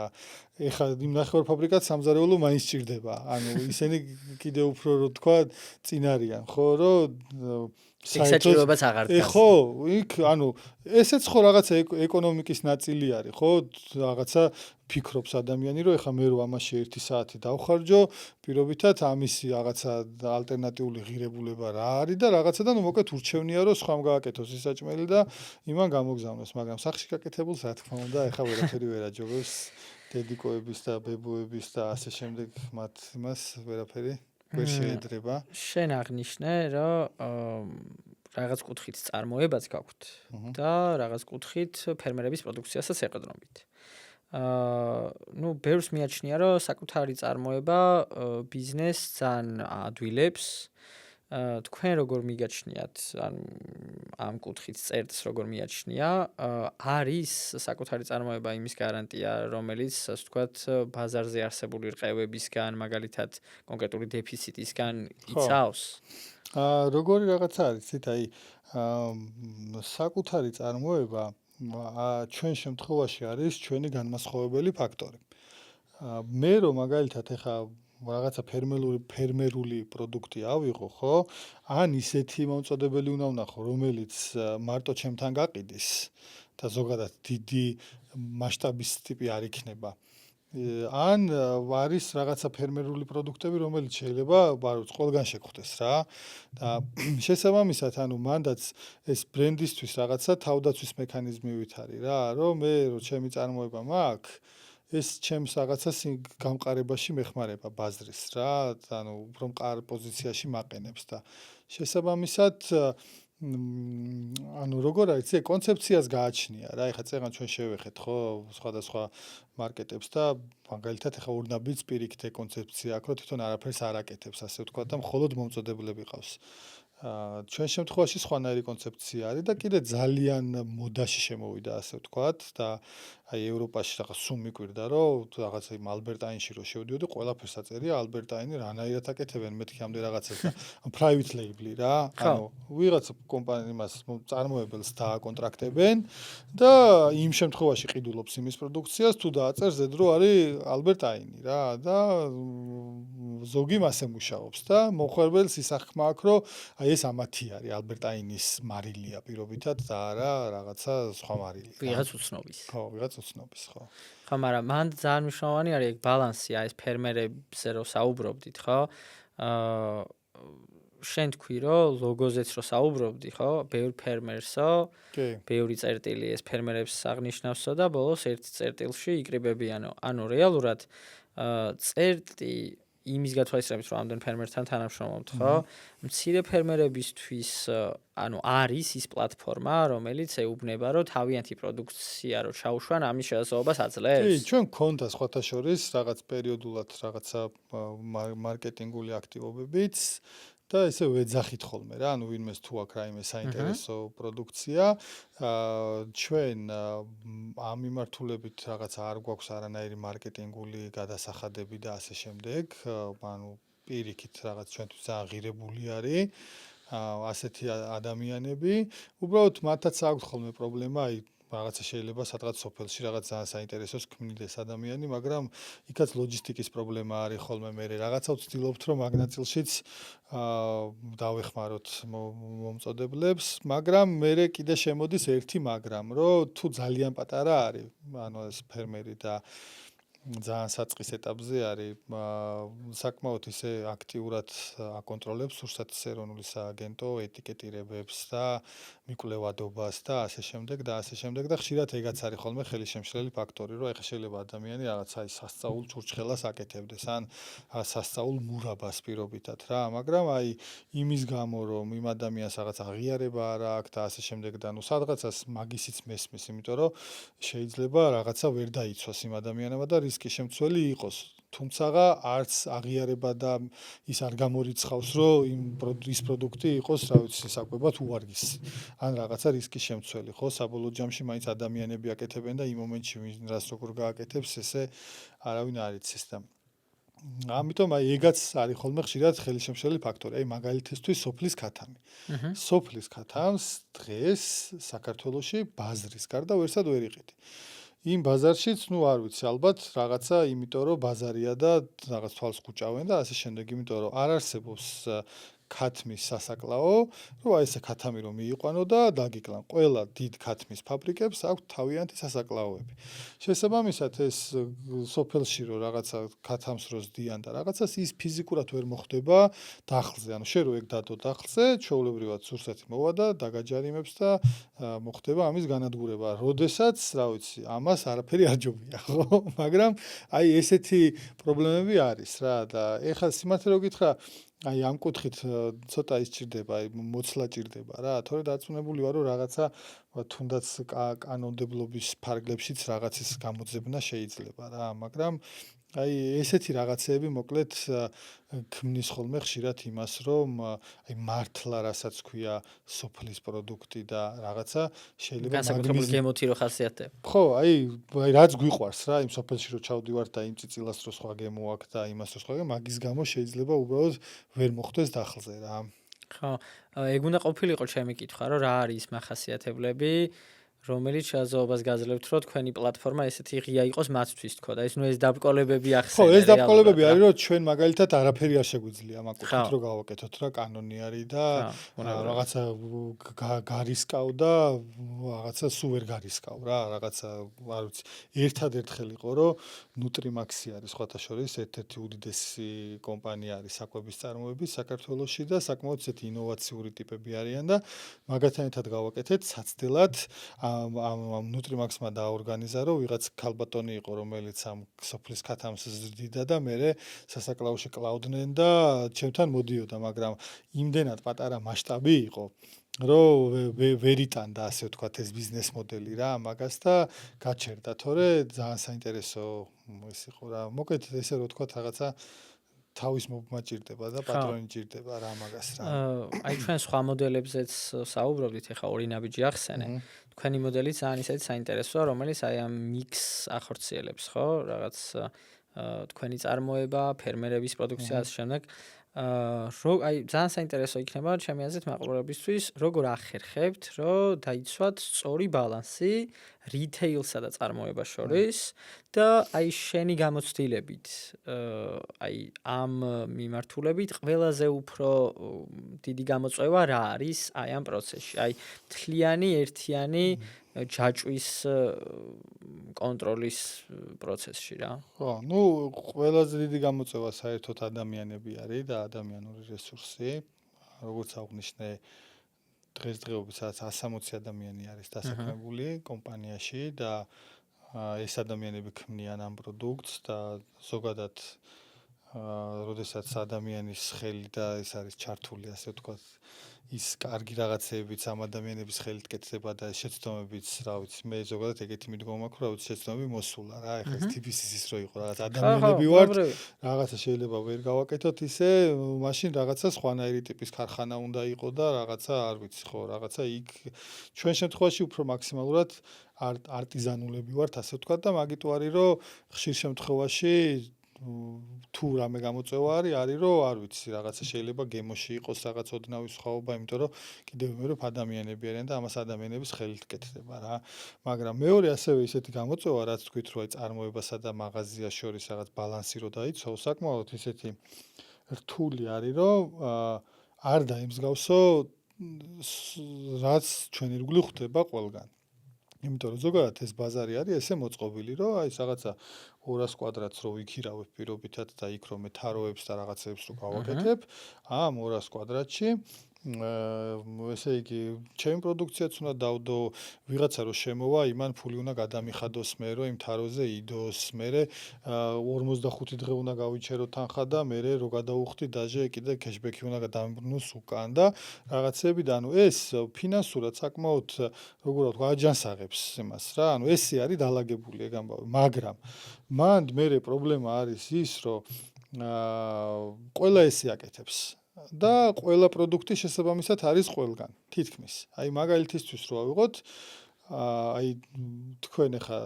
ეხა იმ ნახევარ ფაბრიკატს სამზარეულო მაინც სჭირდება. ანუ ისინი კიდე უფრო რო თქვა წინ არიან, ხო, რომ საერთოდ აღარ დგას. ხო, იქ ანუ ესეც ხო რაღაცა ეკონომიკის ნაწილი არის, ხო? რაღაცა ფიქრობს ადამიანი, რომ ეხა მე რო ამაში 1 საათი დავხარჯო, პირობითად ამისი რაღაცა ალტერნატიული ღირებულება რა არის და რაღაცა და ნუ მოკლედ ურჩევნია რომ სხვამ გააკეთოს ის საჭმელი და იმან გამოგზავნოს, მაგრამ სახში გაკეთებულს რა თქმა უნდა, ეხა ვერაფერი ვერ აჯობებს დედიკოების და ბებუების და ასე შემდეგ მათ იმას ვერაფერი ვერ შეედრება. შენ აღნიშნე, რომ რაღაც კუთხით წარმოებაც გაქვთ და რაღაც კუთხით ფერმერების პროდუქციასაც ეყრდნობით. ნუ ბევრს მიაჩნია, რომ საკუთარი წარმოება ბიზნესს ძალიან ადვილებს. თქვენ როგორ მიგაჩნიათ, ანუ ამ კუთხით წერტს როგორ მიაჩნია, არის საკუთარი წარმოება იმის გარანტია, რომელიც ასე ვთქვათ, ბაზარზე არსებული რყევებისგან, მაგალითად, კონკრეტული დეფიციტისგან იცავს? როგორი რაღაცა არის, იცით, აი საკუთარი წარმოება ჩვენ შემთხვევაში არის ჩვენი განმასხვავებელი ფაქტორი. მე რომ მაგალითად ეხა რაღაცა ფერმერული პროდუქტი ავიღო, ხო? ან ისეთი მომწოდებელი უნდა ვნახო, რომელიც მარტო ჩემთან გაყიდის და ზოგადად დიდი მასშტაბის ტიპი არ იქნება. ან არის რაღაცა ფერმერული პროდუქტები, რომელიც შეიძლება ყველგან შეგხვდეს რა. და შესაბამისად, ანუ მანდაც ეს ბრენდისთვის რაღაცა თავდაცვის მექანიზმივით არის რა, რომ მე რო ჩემი წარმოება მაქვს, ეს ჩემს რაღაცას გამყარებაში მეხმარება ბაზრის რა, ანუ უფრო მყარ პოზიციაში მაყენებს და შესაბამისად ანუ როგორ არის, ეს კონცეფციას გააჩნია რა, ეხლა წეგან ჩვენ შევეხეთ ხო, სხვადასხვა მარკეტებს და მაგალითად ეხლა ორნაბიც პირიქით კონცეფცია აქვს, რომ თვითონ არაფერს არ აკეთებს, ასე ვთქვათ და მხოლოდ მომწოდებლები ყავს. ჩვენ შემთხვევაში სხვანაირი კონცეფცია არის და კიდე ძალიან მოდაში შემოვიდა ასე ვთქვათ და აი ევროპაში რაღაც სულ მიკვირდა რომ რაღაცა იმ ალბერტაინში რო შევდიოდი ყველაფერს აწერია ალბერტაინი რანაირად აკეთებენ მეთქი ამდე რაღაცას და private label რა ანუ ვიღაც კომპანია იმას წარმოებელს დააკონტრაქტებენ და იმ შემთხვევაში ყიდულობს იმის პროდუქციას თუ დააწერს ზედ რო არის ალბერტაინი რა და ზოგი მასე მუშაობს და მოხერბელს ისახმა აქვს რომ აი ეს ამათი არის ალბერტაინის მარილია პირობითად და არა რაღაცა სხვა მარილი. ვიღაც უცნობის. ხო, ვიღაც უცნობის, ხო. ხო, მაგრამ მან ძალიან მნიშვნელოვანი არის ეგ ბალანსი, აი ეს ფერმერებზე რო საუბრობდით, ხო? შენ თქვი რომ ლოგოზეც რო საუბრობდი, ხო? ბევრ ფერმერსო, ბევრი წერტილი ეს ფერმერებს აღნიშნავსო და ბოლოს ერთ წერტილში იკრიბებიანო. ანუ რეალურად წერტი იმის გათვალისწინებით რომ ამდენ ფერმერთან თანამშრომლობთ, ხო? მცირე ფერმერებისთვის ანუ არის ის პლატფორმა, რომელიც ეუბნება, რომ თავიანთი პროდუქცია რო ჩაუშვან, ამის შესაძლებლობას აძლევს. კი, ჩვენ გქონდა სხვათა შორის რაღაც პერიოდულად რაღაცა მარკეტინგული აქტივობებიც და ესე ვეძახით ხოლმე რა, ანუ ვინმეს თუ აქვს რაიმე საინტერესო პროდუქცია, ჩვენ ამ მიმართულებით რაღაცა არ გვაქვს არანაირი მარკეტინგული გადასახადები და ასე შემდეგ, ანუ პირიქით რაღაც ჩვენთვის ძალიან ღირებული არის ასეთი ადამიანები, უბრალოდ მათაც აქვს ხოლმე პრობლემა, აი რაღაცა შეიძლება სადღაც სოფელში რაღაც ძალიან საინტერესოს ქმნიდეს ადამიანი, მაგრამ იქაც ლოჯისტიკის პრობლემა არის ხოლმე მე რაღაცა ვცდილობთ რომ მაგ ნაწილშიც დავეხმაროთ მომწოდებლებს, მაგრამ მე კიდე შემოდის ერთი მაგრამ, რომ თუ ძალიან პატარა არის, ანუ ეს ფერმერი და ძალიან საწყის ეტაპზე არის, საკმაოდ ისე აქტიურად აკონტროლებს სურსათის ეროვნული სააგენტო ეტიკეტირებებს და მიკვლევადობას და ასე შემდეგ და ასე შემდეგ და ხშირად ეგაც არის ხოლმე ხელისშემშლელი ფაქტორი, რომ ეხლა შეიძლება ადამიანი რაღაცა ის სასწაულ ჩურჩხელას აკეთებდეს ან სასწაულ მურაბას პირობითად რა, მაგრამ აი იმის გამო რომ იმ ადამიანს რაღაც აღიარება არ აქვს და ასე შემდეგ და ნუ სადღაცას მაგისიც მესმის, იმიტომ რომ შეიძლება რაღაცა ვერ დაიცვას იმ ადამიანმა და რისკი შემცველი იყოს. თუმცა არც აღიარება და ის არ გამორიცხავს, რომ ის პროდუქტი იყოს, რა ვიცი, საკვებად უვარგისი. ან რაღაცა რისკი შემცველი, ხო? საბოლოო ჯამში მაინც ადამიანები აკეთებენ და იმ მომენტში ვინ რას როგორ გააკეთებს, ესე არავინ არ იცის და ამიტომ აი ეგაც არის ხოლმე ხშირად ხელისშემშლელი ფაქტორი. აი მაგალითისთვის სოფლის ქათამი. სოფლის ქათამს დღეს საქართველოში ბაზრის გარდა ვერსად ვერ იყიდი. იმ ბაზარშიც, ნუ არ ვიცი, ალბათ რაღაცა, იმიტომ რომ ბაზარია და რაღაც თვალს ხუჭავენ და ასე შემდეგ, იმიტომ რომ არ არსებობს ქათმის სასაკლაო, რომ აი ესე ქათამი რომ მიიყვანო და დაგიკლან. ყველა დიდ ქათმის ფაბრიკებს აქვს თავიანთი სასაკლაოები. შესაბამისად ეს სოფელში რომ რაღაცა ქათამს რო ზდიან და რაღაცას ის ფიზიკურად ვერ მოხდება დახლზე. ანუ შენ რო ეგ დადო დახლზე, ჩვეულებრივად სურსათი მოვა და დაგაჯარიმებს და მოხდება ამის განადგურება. როდესაც, რა ვიცი, ამას არაფერი არ ჯობია, ხო? მაგრამ აი ესეთი პრობლემები არის რა და ეხლა სიმართლე რო გითხრა აი ამ კუთხით ცოტა ის ჭირდება, აი მოცლა ჭირდება რა, თორე დარწმუნებული ვარ, რომ რაღაცა თუნდაც კანონმდებლობის ფარგლებშიც რაღაცის გამოძებნა შეიძლება რა, მაგრამ აი ესეთი რაღაცეები მოკლედ ქმნის ხოლმე ხშირად იმას, რომ აი მართლა რასაც ქვია სოფლის პროდუქტი და რაღაცა შეიძლება განსაკუთრებული გემოთი რო ხასიათდება. ხო, აი რაც გვიყვარს რა, იმ სოფელში რო ჩავდივართ და იმ წიწილას რო სხვა გემო აქვს და იმას რო სხვა გემო, მაგის გამო შეიძლება უბრალოდ ვერ მოხდეს დახლზე რა. ხო, ეგ უნდა ყოფილიყო ჩემი კითხვა, რომ რა არის ის მახასიათებლები, რომელიც შესაძლებლობას გაძლევთ, რომ თქვენი პლატფორმა ესეთი ღია იყოს მათთვის თქო და ეს ნუ ეს დაბრკოლებები ახსენე. ხო, ეს დაბრკოლებები არის, რომ ჩვენ მაგალითად არაფერი არ შეგვიძლია მაგ კუთხით რომ გავაკეთოთ რა, კანონი არის და რაღაცა გარისკავ და რაღაცა სულ ვერ გარისკავ რა, რაღაცა არ ვიცი. ერთადერთხელ იყო, რომ ნუტრიმაქსი არის სხვათა შორის ერთ-ერთი უდიდესი კომპანია არის საკვების წარმოების საქართველოში და საკმაოდ ისეთი ინოვაციური ტიპები არიან და მაგათთან ერთად გავაკეთეთ საცდელად ამ ნუტრიმაქსმა დააორგანიზა, რომ ვიღაც ქალბატონი იყო, რომელიც ამ სოფლის ქათამს ზრდიდა და მე სასაკლაოში კლავდნენ და ჩემთან მოდიოდა, მაგრამ იმდენად პატარა მასშტაბი იყო, რომ ვერ იტანდა ასე ვთქვათ ეს ბიზნეს მოდელი რა მაგას და გაჩერდა, თორე ძალიან საინტერესო ის იყო რა. მოკლედ ესე რომ ვთქვათ რაღაცა თავის მობმა ჭირდება და პატრონი ჭირდება რა მაგას რა. აი ჩვენ სხვა მოდელებზეც საუბრობდით, ეხა ორი ნაბიჯი ახსენე. თქვენი მოდელი ძალიან ისეთი საინტერესოა, რომელიც აი ამ მიქსს ახორციელებს, ხო? რაღაც თქვენი წარმოება, ფერმერების პროდუქცია ასე შემდეგ. აი ძალიან საინტერესო იქნება ჩემი აზრით მაყურებლებისთვის, როგორ ახერხებთ, რომ დაიცვათ სწორი ბალანსი რითეილსა და წარმოებას შორის და აი შენი გამოცდილებით, აი ამ მიმართულებით ყველაზე უფრო დიდი გამოწვევა რა არის აი ამ პროცესში? აი მთლიანი ერთიანი ჯაჭვის კონტროლის პროცესში რა. ხო, ну, ყველაზე დიდი გამოწვევა საერთოდ ადამიანები არის და ადამიანური რესურსი. როგორც აღნიშნე, დღესდღეობით სადაც 160 ადამიანი არის დასაქმებული კომპანიაში და ეს ადამიანები ქმნიან ამ პროდუქტს და ზოგადად როდესაც ადამიანის ხელი და ეს არის ჩართული, ასე ვთქვათ, ის კარგი რაღაცეებიც ამ ადამიანების ხელით კეთდება და შეცდომებიც, რა ვიცი, მე ზოგადად ეგეთი მიდგომა მაქვს, რა ვიცი, შეცდომები მოსულა რა, ეხლა ეს TBC-ის რო იყო რაღაც ადამიანები ვართ, რაღაცა შეიძლება ვერ გავაკეთოთ ისე, მაშინ რაღაცა სხვანაირი ტიპის ქარხანა უნდა იყო და რაღაცა, არ ვიცი, ხო, რაღაცა იქ ჩვენ შემთხვევაში უფრო მაქსიმალურად არტიზანულები ვართ, ასე ვთქვათ და მაგიტო არის, რომ ხშირ შემთხვევაში თუ რამე გამოწვევა არის რომ არ ვიცი რაღაცა შეიძლება გემოში იყოს რაღაც ოდნავი სხვაობა, იმიტომ რომ კიდევ ვიმეორებ ადამიანები არიან და ამას ადამიანების ხელით კეთდება რა. მაგრამ მეორე ასევე ისეთი გამოწვევა, რაც თქვით რომ აი წარმოებასა და მაღაზიას შორის რაღაც ბალანსი რო დაიცვო, საკმაოდ ისეთი რთული არის, რომ არ დაიმსგავსო რაც ჩვენ ირგვლივ ხდება ყველგან. იმიტომ რომ ზოგადად ეს ბაზარი არის ესე მოწყობილი, რომ აი რაღაცა 200 კვადრატს რო ვიქირავებ პირობითად და იქ რომ მე თაროებს და რაღაცებს რო გავაკეთებ, ამ 200 კვადრატში ესე იგი, ჩემი პროდუქციაც უნდა დავდო, ვიღაცა რო შემოვა, იმან ფული უნდა გადამიხადოს მე, რომ იმ თაროზე იდოს, მე 45 დღე უნდა გავიჩერო თანხა და მე რო გადავუხდი დაჟე კიდე კეშბექი უნდა გადამიბრუნოს უკან და რაღაცები და ანუ ეს ფინანსურად საკმაოდ როგორ ვთქვა, აჯანსაღებს იმას რა, ანუ ესე არის დალაგებული ეგ ამბავი, მაგრამ მანდ მე პრობლემა არის ის, რომ ყველა ესე აკეთებს. და ყველა პროდუქტი შესაბამისად არის ყველგან, თითქმის. აი მაგალითისთვის რო ავიღოთ, აი თქვენ ახლა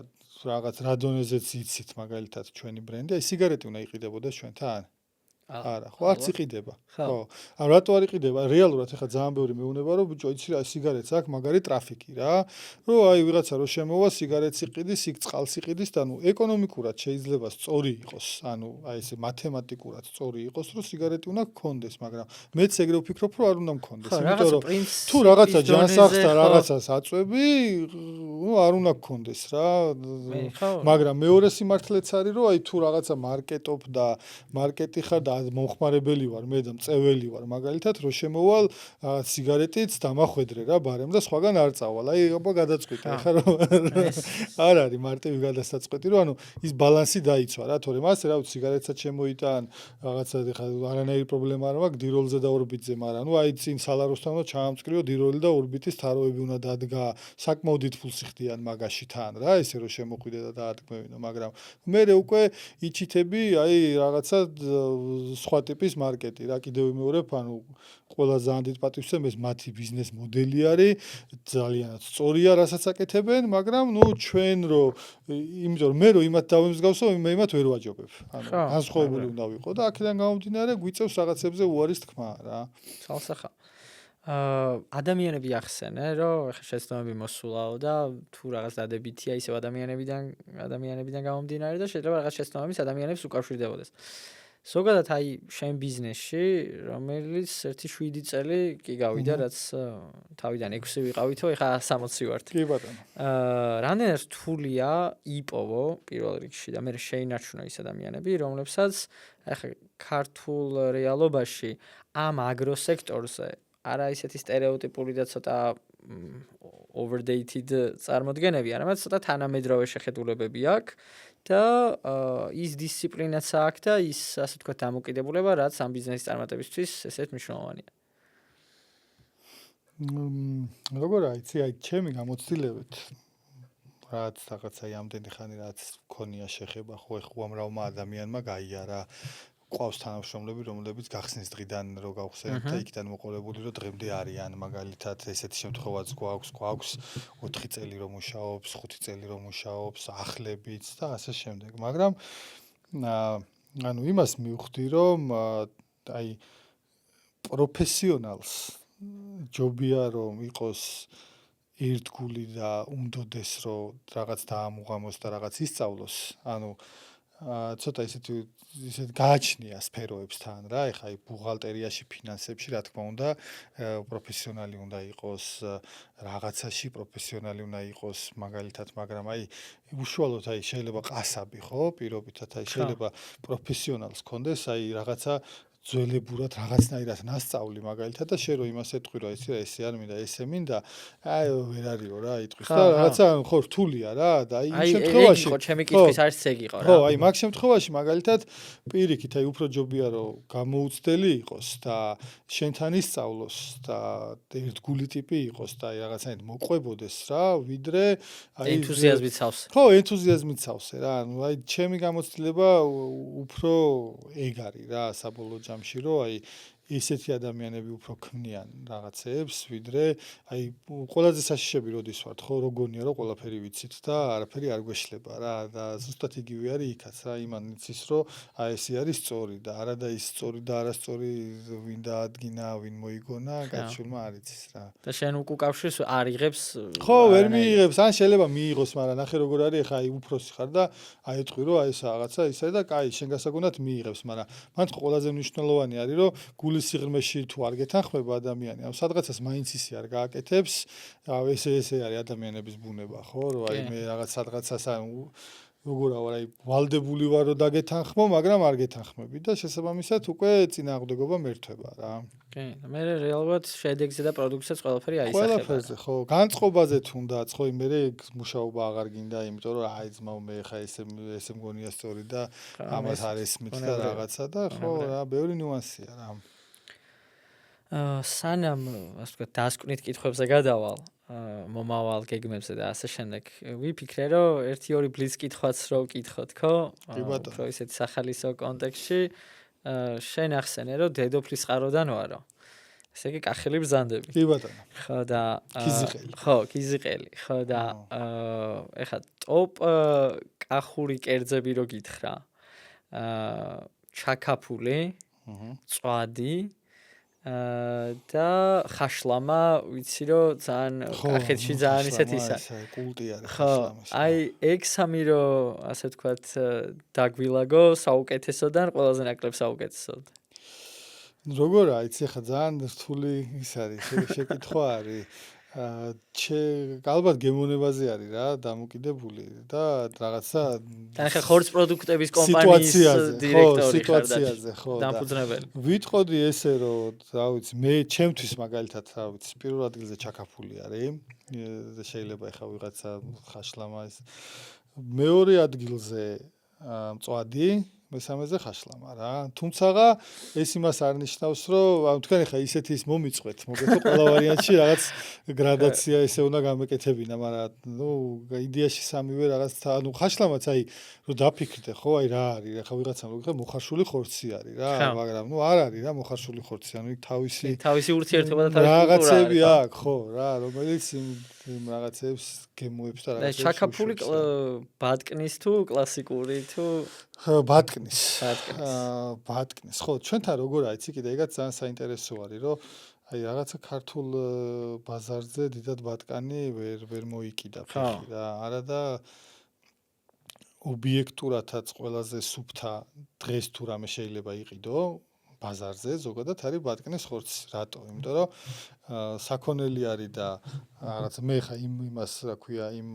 რაღაც რა დონეზეც იცით მაგალითად ჩვენი ბრენდი, აი სიგარეტი უნდა იყიდებოდეს ჩვენთან? არა, ხო, არც იყიდება. ხო. ან რატო არ იყიდება? რეალურად ახლა ძალიან ბევრი მეუბნება, რომ ბიჭო, იცი რა, სიგარეტს აქვს მაგარი ტრაფიკი რა. რომ აი ვიღაცა რო შემოვა, სიგარეტს იყიდის, იქ წყალს იყიდის და ნუ ეკონომიკურად შეიძლება სწორი იყოს, ანუ აი ესე მათემატიკურად სწორი იყოს, რომ სიგარეტი უნდა გქონდეს, მაგრამ მეც ეგრე ვფიქრობ, რომ არ უნდა მქონდეს, იმიტომ რომ თუ რაღაცა ჯანსაღს და რაღაცას აწვევი, ნუ არ უნდა გქონდეს რა. მაგრამ მეორე სიმართლეც არის, რომ აი თუ რაღაცა მარკეტობ და მარკეტი ხარ და მომხმარებელი ვარ მე და მწეველი ვარ მაგალითად რო შემოვალ რაღაც სიგარეტიც დამახვედრე რა ბარემ და სხვაგან არ წავალ აი აბა გადაწყვიტე ხა რომ არ არის მარტივი გადასაწყვეტი რომ ანუ ის ბალანსი დაიცვა რა თორემ ასე რა ვიცი სიგარეტსაც შემოიტან რაღაცა ხა არანაირი პრობლემა არ მაქვს დიროლზე და ორბიტზე მაგრამ ნუ აი წინ სალაროსთან უნდა ჩაამწკრივო დიროლი და ორბიტის თაროები უნდა დადგა საკმაოდ დიდ ფულს იხდიან მაგაში თან რა ესე რომ შემოყვიდე და დაადგმევინო მაგრამ მე უკვე იჩითები აი რაღაცა სხვა ტიპის მარკეტი რა კიდევ ვიმეორებ ანუ ყველა ძალიან დიდ პატივს ეს მათი ბიზნეს მოდელი არის ძალიანაც სწორია რასაც აკეთებენ მაგრამ ნუ ჩვენ რო იმიტომ რომ მე რო იმათ დავემსგავსო მე იმათ ვერ ვაჯობებ ანუ განსხვავებული უნდა ვიყო და აქედან გამომდინარე გვიწევს რაღაცებზე უარის თქმა რა ცალსახა ადამიანები ახსენე რომ ეხა შეცდომები მოსულაო და თუ რაღაც დადებითია ისევ ადამიანებიდან გამომდინარე და შეიძლება რაღაც შეცდომების ადამიანებს უკავშირდებოდეს ზოგადად აი შენ ბიზნესში რომელიც 1-7 წელი კი გავიდა რაც თავიდან 6 ვიყავითო ეხა 60 ვართ კი ბატონო რამდენად რთულია იპოვო პირველ რიგში და მე შეინარჩუნო ის ადამიანები რომლებსაც ეხა ქართულ რეალობაში ამ აგროსექტორზე არა ისეთი სტერეოტიპული და ცოტა overdated წარმოდგენები არამედ ცოტა თანამედროვე შეხედულებები აქვს და ის დისციპლინაც აქვს და ის ასე თქვა დამოკიდებულება რაც ამ ბიზნესის წარმატებისთვის ესეთ მნიშვნელოვანია. როგორ აიცი აი ჩემი გამოცდილებით რაც რაღაცა ამდენი ხანი რაც მქონია შეხება ხო უამრავმა ადამიანმა გაიარა ყავს თანამშრომლები, რომლებიც გახსნის დღიდან რო გავხსენებთ და იქიდან მოყოლებული რომ დღემდე არიან, მაგალითად ესეთი შემთხვევაც გვაქვს 4 წელი რომ მუშაობს, 5 წელი რომ მუშაობს, ახლებიც და ასე შემდეგ. მაგრამ ანუ იმას მივხვდი, რომ აი პროფესიონალს ჯობია რომ იყოს ერთგული და უმდოდეს რომ რაღაც დაამუღამოს და რაღაც ისწავლოს. ანუ ცოტა ისეთი გააჩნია სფეროებსთან რა, ეხლა აი ბუღალტერიაში, ფინანსებში, რა თქმა უნდა, პროფესიონალი უნდა იყოს, რაღაცაში პროფესიონალი უნდა იყოს, მაგალითად, მაგრამ აი უშუალოდ აი შეიძლება ყასაბი, ხო, პირობითად აი შეიძლება პროფესიონალს კონდეს აი რაღაცა ძველებურად რაღაცნაირად ნასწავლი მაგალითად და შენ რო იმას ეთქვი რომ ესე არ მინდა ესე მინდა აი ვერ არისო რა იტყვის და რაღაცა ხო რთულია რა და აი იმ შემთხვევაში ხო ჩემი კითხვის არის ეგ იყო რა ხო აი მაგ შემთხვევაში მაგალითად პირიქით აი უფრო ჯობია რომ გამოუცდელი იყოს და შენთან ისწავლოს და ერთგული ტიპი იყოს და აი რაღაცნაირად მოყვებოდეს რა ვიდრე აი ენთუზიაზმით სავსე ხო ენთუზიაზმით სავსე რა ანუ აი ჩემი გამოცდილება უფრო ეგ არის რა საბოლოო ჯამში რომ აი ესეთი ადამიანები უფრო ქმნიან რაღაცეებს, ვიდრე აი ყველაზე საშიშები როდის ვართ, ხო, როგონია რომ ყველაფერი ვიცით და არაფერი არ გვეშლება რა და ზუსტად იგივე არის იქაც რა, იმან იცის რომ აი ესე არის სწორი და არა და ის სწორი და არასწორი ვინ დაადგინა, ვინ მოიგონა, გაჩვენმა არ იცის რა. და შენ უკავშირს არ იღებს ხო, ვერ მიიღებს, ან შეიძლება მიიღოს, მაგრამ ნახე როგორ არის, ეხა აი უფროსი ხარ და აი ეთყვი რომ აი ეს რაღაცა ისე და კაი, შენ გასაგონად მიიღებს, მაგრამ მან ყველაზე მნიშვნელოვანი არის რომ გულის სიღრმეში თუ არ გეთანხმება ადამიანი, ამ სადღაცას მაინც ისე არ გააკეთებს, ესე არის ადამიანების ბუნება, ხო, რომ აი მე რაღაც სადღაცას როგორ ვარ, აი ვალდებული ვარ რომ დაგეთანხმო, მაგრამ არ გეთანხმები და შესაბამისად უკვე წინააღმდეგობა მერთვება რა. კი, მე რეალურად შედეგზე და პროდუქციაც ყველაფერი აისახება. ყველაფერზე, ხო, განწყობაზე თუნდაც, ხო, მე მუშაობა აღარ გინდა, იმიტომ რომ აი ძმაო მე ხა ესე მგონია სწორი და ამას არ ესმით და რაღაცა და ხო, რა, ბევრი ნიუანსია რა. სანამ ასე ვთქვათ დასკვნით კითხვებზე გადავალ მომავალ გეგმებზე და ასე შემდეგ ვიფიქრე რომ 1-2 ბლიც კითხვაც რო ვკითხოთ ხო უფრო ისეთი სახალისო კონტექსტში შენ ახსენე რომ დედოფლის წყაროდან ვარო ესე იგი კახელი ბრძანდები კი ბატონო ხო და კიზიყელი ხო კიზიყელი ხო და ეხლა ტოპ კახური კერძები რო გითხრა ჩაკაფული წვადი და ხაშლამა ვიცი რომ ძალიან კახეთში ძალიან ისეთი ის არის კულტი არის ხაშლამაში აი ეგ სამი რომ ასე ვთქვათ დაგვილაგო საუკეთესოდან ყველაზე ნაკლებ საუკეთესოდ როგორ აიცი ხა ძალიან რთული ის არის შეკითხვა არის ალბათ გემოვნებაზე არის რა დამოკიდებული და რაღაცა და ახლა ხორც პროდუქტების კომპანიის დირექტორი ხარ სიტუაციაზე ხო დამფუძნებელი ვიტყოდი ესე რომ რა ვიცი მე ჩემთვის მაგალითად რა ვიცი პირველ ადგილზე ჩაკაფული არის შეიძლება ახლა ვიღაცა ხაშლამა ის მეორე ადგილზე მწვადი მესამეზე ხაშლამა რა. თუმცაღა ეს იმას არ ნიშნავს, რომ თქვენ ახლა ისეთი ის მომიწყვეთ, მოგეთო ყველა ვარიანტში რაღაც გრადაცია ესე უნდა გამეკეთებინა, მაგრამ ნუ იდეაში სამივე რაღაც ანუ ხაშლამაც აი რომ დაფიქრდე ხო, აი რა არის, ახლა ვიღაცამ მოგიხარ მოხარშული ხორცი არის რა, მაგრამ ნუ არ არის რა მოხარშული ხორცი, ანუ იქ თავისი ურთიერთობა და თავისი რაღაცები აქვს, ხო რა, რომელიც იმ რაღაცებს გემოებს და რაღაცებს ჩაკაფული ბატკნის თუ კლასიკური თუ ბატკნის. ბატკნის. ხო, ჩვენთან როგორ აიცი, კიდე ეგაც ძალიან საინტერესო არის, რომ აი რაღაცა ქართულ ბაზარზე დიდად ბატკანი ვერ მოიკიდა ფიქრი რა. არა და ობიექტურადაც ყველაზე სუფთა დღეს თუ რამე შეიძლება იყიდო ბაზარზე, ზოგადად არის ბატკნის ხორცი. რატო? იმიტომ რომ საქონელი არის და რაღაც მე ხა იმას რა ქვია იმ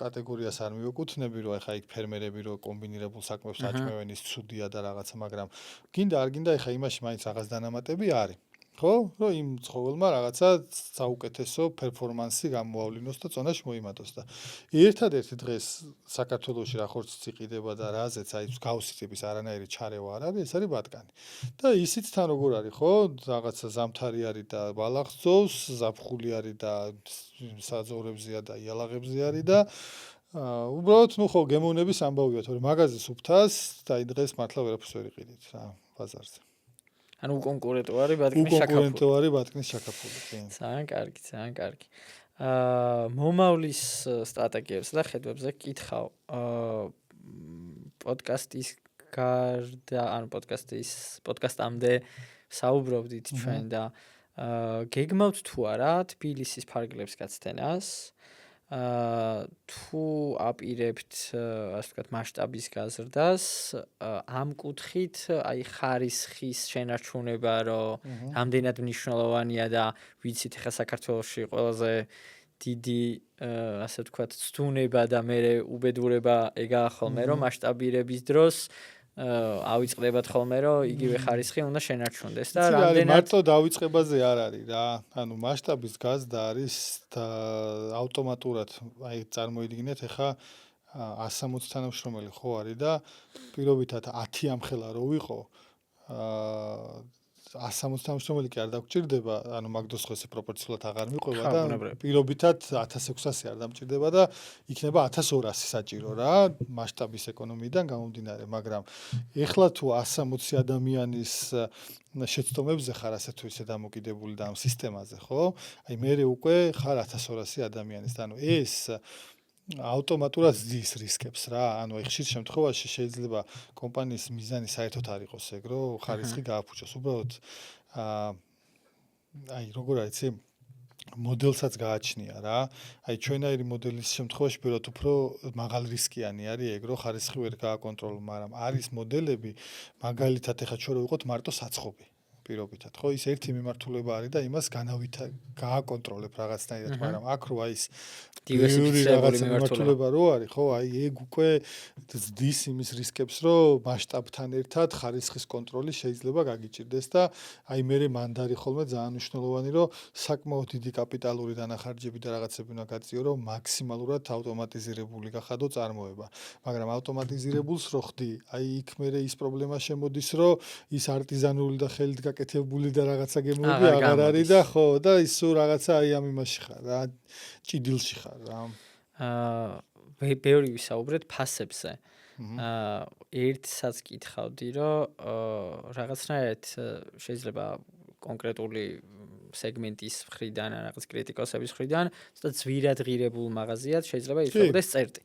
კატეგორიას არ მივეკუთვნები, რომ ახლა იქ ფერმერები რო კომბინირებულ საქმეებს აჭმევენ ის ცუდია და რაღაცა, მაგრამ გინდა არ გინდა ახლა იმაში მაინც რაღაც დანამატები არის. ხო? რომ იმ ცხოველმა რაღაცა საუკეთესო პერფორმანსი გამოავლინოს და წონაში მოიმატოს და ერთადერთი დღეს საქართველოში რა ხორციც იყიდება და რაზეც აი მსგავსი ტიპის არანაირი ჩარევა არ არის, ეს არის ბატკანი. და ისიც თან როგორ არის, ხო? რაღაცა ზამთარი არის და ბალახს ძოვს, ზაფხული არის და საძოვრებზეა და იალაღებზე არის და უბრალოდ ხო გემოვნების ამბავია, თორე მაღაზიის უფთას და დღეს მართლა ვერაფერს ვერ იყიდით რა ბაზარზე. ანუ უკონკურენტოვარი ბატკნის შაქაფული. უკონკურენტოვარი ბატკნის შაქაფული, კი. ძალიან კარგი, ძალიან კარგი. მომავლის სტრატეგიებს და ხედვებზე გკითხავ. პოდკასტის გარდა, ანუ პოდკასტამდე საუბრობდით ჩვენ და გეგმავთ თუ არა თბილისის ფარგლებს გაცდენას? თუ აპირებთ, ასე ვთქვათ, მასშტაბის გაზრდას, ამ კუთხით, აი ხარისხის შენარჩუნება, რომ რამდენად მნიშვნელოვანია და ვიცით ახლა საქართველოში ყველაზე დიდი, ასე ვთქვათ, ცდუნება და მე უბედურება ეგაა ხოლმე, რომ მასშტაბირების დროს ავიწყდებათ ხოლმე, რომ იგივე ხარისხი უნდა შენარჩუნდეს და რამდენად მარტო დავიწყებაზე არ არის რა. ანუ მასშტაბის გაზრდა არის და ავტომატურად, აი წარმოიდგინეთ, ახლა 160 თანამშრომელი ხო არის და პირობითად 10 ამხელა რო ვიყო, 160 თანამშრომელი კი არ დაგჭირდება, ანუ მაგდროს ხო ესე პროპორციულად აღარ მიყვება და პირობითად 1600 არ დამჭირდება და იქნება 1200 საჭირო რა, მასშტაბის ეკონომიიდან გამომდინარე, მაგრამ ეხლა თუ 160 ადამიანის შეცდომებზე ხარ ასე თუ ისე დამოკიდებული და ამ სისტემაზე, ხო? აი მე უკვე ხარ 1200 ადამიანის, ანუ ეს ავტომატურად ზის რისკებს რა. ანუ ხშირ შემთხვევაში შეიძლება კომპანიის მიზანი საერთოდ არ იყოს ეგ, რომ ხარისხი გააფუჭოს. უბრალოდ აი როგორ არის ეს მოდელსაც გააჩნია რა. აი ჩვენაირი მოდელის შემთხვევაში ბევრად უფრო მაღალ რისკიანი არის ეგ, რომ ხარისხი ვერ გააკონტროლო, მაგრამ არის მოდელები, მაგალითად ეხა ჩვენ რო ვიყოთ მარტო საცხობი. პირობითად, ხო, ის ერთი მიმართულება არის და იმას გააკონტროლებ რაღაცნაირად, მაგრამ აქ რო აი ეს დივერსიფიცირებული მიმართულება რო არის, ხო, აი ეგ უკვე ზდის იმის რისკებს, რომ მასშტაბთან ერთად ხარისხის კონტროლი შეიძლება გაგიჭირდეს და აი მე მანდარი ხოლმე ძალიან მნიშვნელოვანი, რომ საკმაოდ დიდი კაპიტალური დანახარჯები და რაღაცები უნდა გაწიო, რომ მაქსიმალურად ავტომატიზირებული გახადო წარმოება. მაგრამ ავტომატიზირებულს რო ხდი, აი იქ მე ის პრობლემა შემოდის, რომ ის არტიზანული და ხელით გაკეთებული და რაღაცა გემები აღარ არის და ხო და ის სულ რაღაცა აი ამ იმაში ხარ რა ჭიდილში ხარ რა ბევრი ვისაუბრეთ ფასებზე ერთსაც კითხავდი რომ რაღაცნაირად შეიძლება კონკრეტული სეგმენტის მხრიდან რაღაც კრიტიკოსების მხრიდან და ძვირად ღირებულ მაღაზიად შეიძლება ითხოვდეს წერტი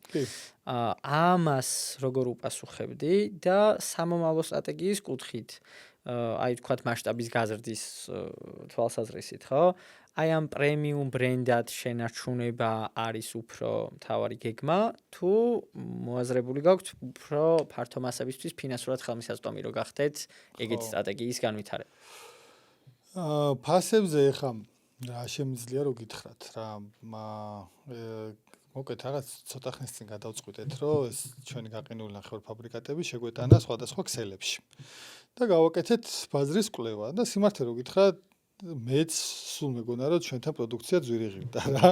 ამას როგორ უპასუხებდი და სამომავლო სტრატეგიის კუთხით აი თქვათ მასშტაბის გაზრდის თვალსაზრისით, ხო? აი ამ პრემიუმ ბრენდად შენარჩუნება არის უფრო მთავარი გეგმა, თუ მოაზრებული გაქვთ უფრო ფართო მასებისთვის ფინანსურად ხელმისაწვდომი რო გახდეთ ეგეთი სტრატეგიის განვითარება. ფასებზე ხა რა შემიძლია რო გითხრათ რა, მოკეთ რაღაც ცოტა ხნის წინ გადავწყვიტეთ, რომ ეს ჩვენი გაყინული ნახევარფაბრიკატები შეგვეტანა სხვადასხვა ქსელებში. და გავაკეთეთ ბაზრის კვლევა და სიმართლე რო გითხრათ, მეც სულ მეგონა რომ ჩვენთან პროდუქცია ძვირი ღირდა რა.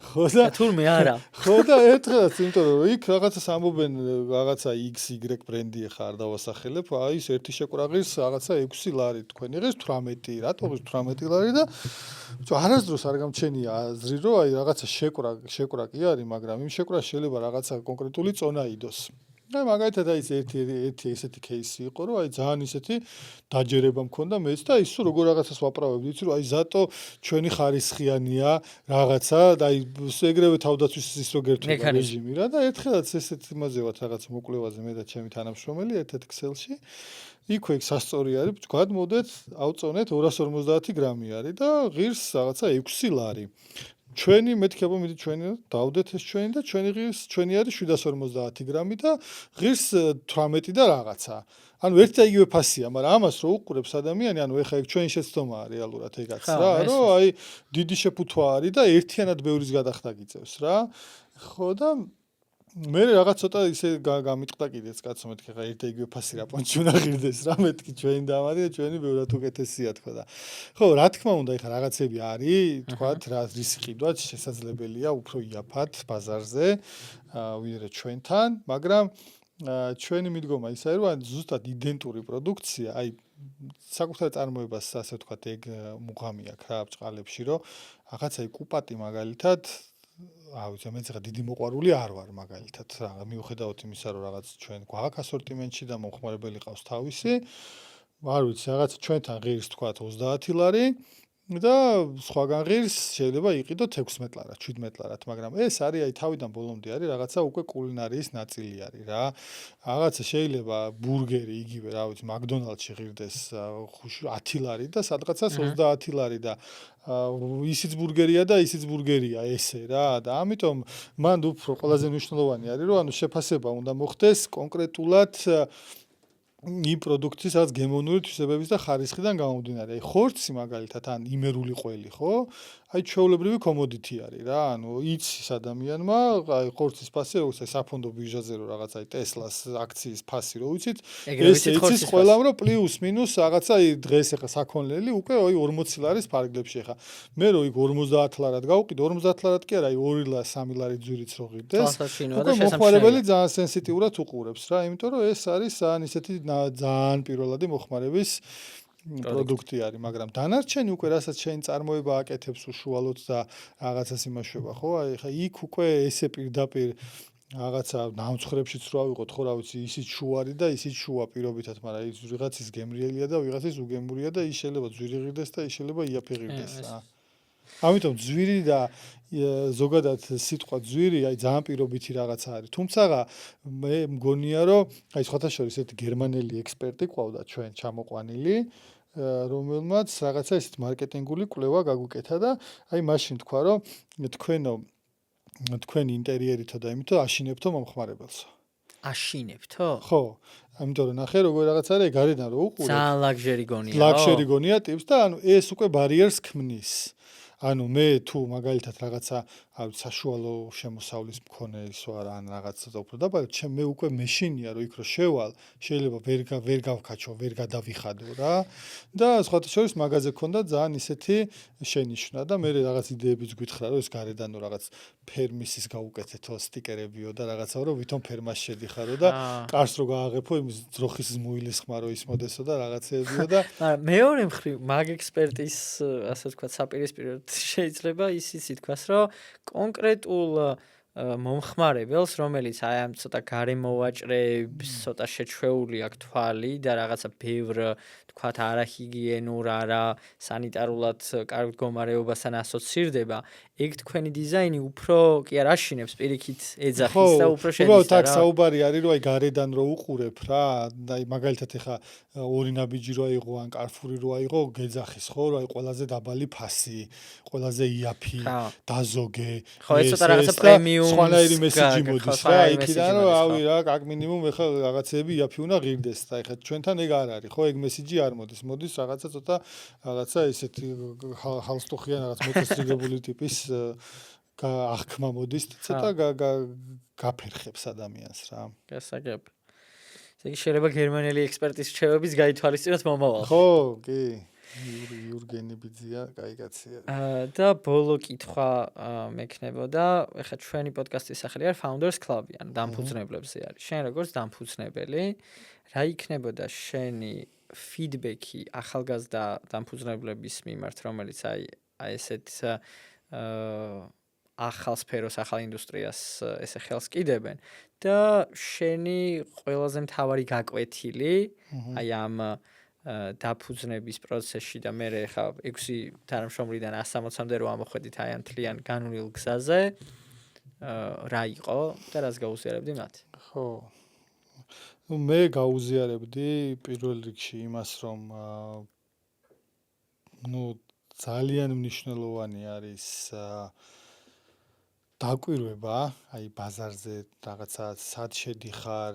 ხო და თურმე არა. ხო და ერთხელაც იმიტომ რომ იქ რაღაცას ამბობენ რაღაცა XY ბრენდი ხა არ დავასახელებ, აი ეს ერთი შეკვრაღის რაღაცა 6 ლარი თქვენი ღირს 18, რატო ღირს 18 ლარი და არასდროს არ გამჩენია აზრი რომ აი რაღაცა შეკვრა კი არის, მაგრამ იმ შეკვრას შეიძლება რაღაცა კონკრეტული წონა იდოს. და მაგალითად აი ერთი ესეთი кейსი იყო, რომ აი ძალიან ისეთი დაჯერება მქონდა მეც და ის როგორ რაღაცას ვაправებდი, იცი რომ აი ზატო ჩვენი ხარისხიანია რაღაცა და აი ეგრევე თავდაცვის ის რო გერთვება რეჟიმი რა და ერთხელაც ესეთ იმაზე ვართ რაღაც მოკვლევაზე მე და ჩემი თანამშრომელი ერთ-ერთ ქსელში იქვე სასწორი არის, გადმოდეთ, ავწონეთ 250 გრამი არის და ღირს რაღაცა 6 ლარი. ჩვენი მეთქი ამომიდი ჩვენი დავდეთ ეს ჩვენი და ჩვენი არის 750 გრამი და ღირს 18 და რაღაცა. ანუ ერთი და იგივე ფასია, მაგრამ ამას რო უყურებს ადამიანი, ანუ ეხა ეგ ჩვენი შეცდომაა რეალურად ეგაც რა, რომ აი დიდი შეფუთვა არის და ერთიანად ბევრის გადახდა გიწევს რა. ხო და მე რაღაც ცოტა ისე გამიტყდა კიდეც კაცო მეთქი ხა ერთ იგივე ფასი რა პონჩი უნდა ღირდეს რა მეთქი ჩვენი დამარი და ჩვენი ბევრად უკეთესია თქო და ხო რა თქმა უნდა ეხა რაღაცები არის თქვათ რა რის ყიდვაც შესაძლებელია უფრო იაფად ბაზარზე ვიდრე ჩვენთან მაგრამ ჩვენი მიდგომა ისაა რომ ზუსტად იდენტური პროდუქცია აი საკუთარ წარმოებას ასე ვთქვათ ეგ მუღამი აქვს რა ბჭყალებში რომ რაღაცა კუპატი მაგალითად ვიცი, მე ცოტა დიდი მოყვარული არ ვარ მაგალითად, მიუხედავად იმისა, რომ რაღაც ჩვენ გვაქვს ასორტიმენტში და მომხმარებელი ყავს თავისი, არ ვიცი, რაღაც ჩვენთან ღირს თქვათ 30 ლარი და სხვაგან ღირს შეიძლება იყიდოთ 16 ლარად, 17 ლარად, მაგრამ ეს არის აი თავიდან ბოლომდე არის რაღაცა უკვე კულინარიის ნაწილი არის რა. რაღაცა შეიძლება ბურგერი იგივე, რა ვიცი, მაკდონალდში ღირდეს 10 ლარი და სადღაცას 30 ლარი და ისიც ბურგერია და ისიც ბურგერია ესე რა და ამიტომ მან უფრო ყველაზე მნიშვნელოვანი არის რომ ანუ შეფასება უნდა მოხდეს კონკრეტულად იმ პროდუქტის რაც გემოვნური თვისებების და ხარისხიდან გამომდინარე. აი ხორცი მაგალითად ან იმერული ყველი, ხო? აი ჩვეულებრივი კომოდითი არის რა. ანუ იცის ადამიანმა, აი ხორცის ფასი, როგორც აი საფონდო ბირჟაზე რო რაღაც აი ტესლას აქციის ფასი რო ვიცით, ეს იცის ყველამ რომ პლუს მინუს რაღაცა აი დღეს ახლა საქონლელი უკვე აი 40 ლარის ფარგლებში ახლა. მე რო იქ 50 ლარად გავყიდე, 50 ლარად კი არა, აი 2 ლარი, 3 ლარი ძვირიც რო ღირდეს. უკვე მოხმარებელი ძალიან სენსიტიურად უყურებს რა, იმიტომ რომ ეს არის ძალიან ისეთი ძალიან პირველადი მოხმარების პროდუქტი არის, მაგრამ დანარჩენი უკვე რასაც შენ წარმოება აკეთებს უშუალოდ და რაღაცას იმაშვება, ხო? აი ხა იქ უკვე ესე პირდაპირ რაღაცა ნამცხრებშიც რო ავიღოთ, ხო, რა ვიცი, ისიც შუარი და ისიც შუა პირობითად, მაგრამ ის ვიღაცის გემრიელია და ვიღაცის უგემურია და ის შეიძლება ძვირი ღირდეს და ის შეიძლება იაფი ღირდეს რა. ამიტომ ძვირი და ზოგადად სიტყვა ძვირი აი ძალიან პირობითი რაღაცა არის. თუმცა მე მგონია რომ აი სხვათა შორის ერთი გერმანელი ექსპერტი ყავდა ჩვენ ჩამოყვანილი, რომელმაც რაღაცა ისეთ მარკეტინგული კვლევა გაგვიკეთა და აი მაშინ თქვა რომ თქვენ ინტერიერითო და იმითო აშინებთო მომხმარებელსო. აშინებთო? ხო. ამიტომ რომ ნახე როგორ რაღაც არის გარედან რო უყურებ. ძალიან ლაგჟერი გონია. ლაგჟერი გონია ტიპს და ანუ ეს უკვე ბარიერს ქმნის. ანუ მე თუ მაგალითად რაღაცა საშუალო შემოსავლის მქონე ის ვარ ან რაღაცა უფრო დაბალი, მე უკვე მეშინია რომ იქ რო შევალ, შეიძლება ვერ გავქაჩო, ვერ გადავიხადო რა. და სხვათა შორის მაგაზე ქონდა ძალიან ისეთი შენიშვნა და მე რაღაც იდეებიც გითხრა რომ ეს გარედან რაღაც ფერმისის გაუკეთეთო სტიკერებიო და რაღაცა რომ ვითომ ფერმაში შედიხარო და კარს რო გააღებო იმის ძროხის ზმუილის ხმარო ისმოდესო და რაღაცეებიო და მაგრამ მეორე მხრივ მაგ ექსპერტის ასე ვთქვათ საპირისპიროდ შეიძლება ისიც ითქვას რომ კონკრეტულ მომხმარებელს, რომელიც აი ამ ცოტა გარემოვაჭრეებს, ცოტა შეჩვეული აქვს თვალი და რაღაცა ბევრ თქვათ არაჰიგიენურ, არა სანიტარულად კარგ მდგომარეობასთან ასოცირდება, ეგ თქვენი დიზაინი უფრო კი არ აშინებს, პირიქით ეძახის და უფრო შედის რა. უბრალოდ აქ საუბარი არის რომ აი გარედან რო უყურებ რა, და აი მაგალითად ეხა ორი ნაბიჯი რო აიღო ან კარფური რო აიღო, გეძახის ხო, რომ აი ყველაზე დაბალი ფასი, ყველაზე იაფი, დაზოგე. ხო, ეს ცოტა რაღაცა პრემიუმ სხვანაირი მესიჯი მოდის რა, იქიდან რომ ავი რა, აქ მინიმუმ ეხა რაღაცეები იაფი უნდა ღირდეს და ეხა ჩვენთან ეგ არ არის, ხო, ეგ მესიჯი არ მოდის, მოდის რაღაცა ცოტა რაღაცა ესეთი ჰალსტუხიან რაღაც მოწესრიგებული ტიპის აღქმა მოდის და ცოტა გაფერხებს ადამიანს რა. გასაგები. ესე იგი შეიძლება გერმანელი ექსპერტის რჩევების გაითვალისწინოთ მომავალში. ხო, კი. იურგენი ბიძია, კაი კაცია. და ბოლო კითხვა მექნებოდა, ეხლა ჩვენი პოდკასტის სახელი არის Founders Club-ი, ანუ დამფუძნებლებზე არის. შენ როგორც დამფუძნებელი, რა იქნებოდა შენი ფიდბექი ახალგაზრდა დამფუძნებლების მიმართ, რომელიც აი ესეთ ახალ სფეროს, ახალ ინდუსტრიას ესე ხელს კიდებენ და შენი ყველაზე მთავარი გაკვეთილი აი ამ დაფუძნების პროცესში და მე ხა 6 თანამშრომლიდან 160-მდე რო ამოხვედით აი ამ თლიან განვლილ გზაზე რა იყო და რას გაუზიარებდი მათ? ხო. მე გაუზიარებდი პირველ რიგში იმას, რომ ძალიან მნიშვნელოვანი არის დაკვირვება, აი ბაზარზე რაღაცა სად შედიხარ,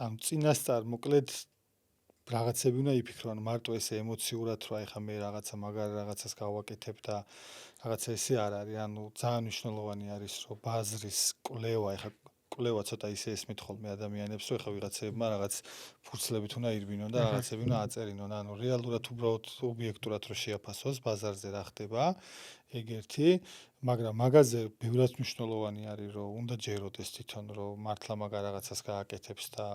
ამ წინასწარ მოკლედ რაღაცები უნდა იფიქრო, ანუ მარტო ესე ემოციურად რომ აი ხა მე რაღაცა მაგარ რაღაცას გავაკეთებ და რაღაცა ესე არ არის, ანუ ძალიან მნიშვნელოვანი არის რომ ბაზრის კვლევა, ეხა კვლევა ცოტა ისე ესმით ხოლმე ადამიანებს, რომ ეხა ვიღაცებმა რაღაც ფურცლებით უნდა ირბინონ და რაღაცები უნდა აწერინონ, ანუ რეალურად უბრალოდ ობიექტურად რომ შეაფასოს ბაზარზე რა ხდება, ეგ ერთი, მაგრამ მაგაზე ბევრად მნიშვნელოვანი არის, რომ უნდა ჯეროდეს თვითონ, რომ მართლა მაგარ რაღაცას გააკეთებს და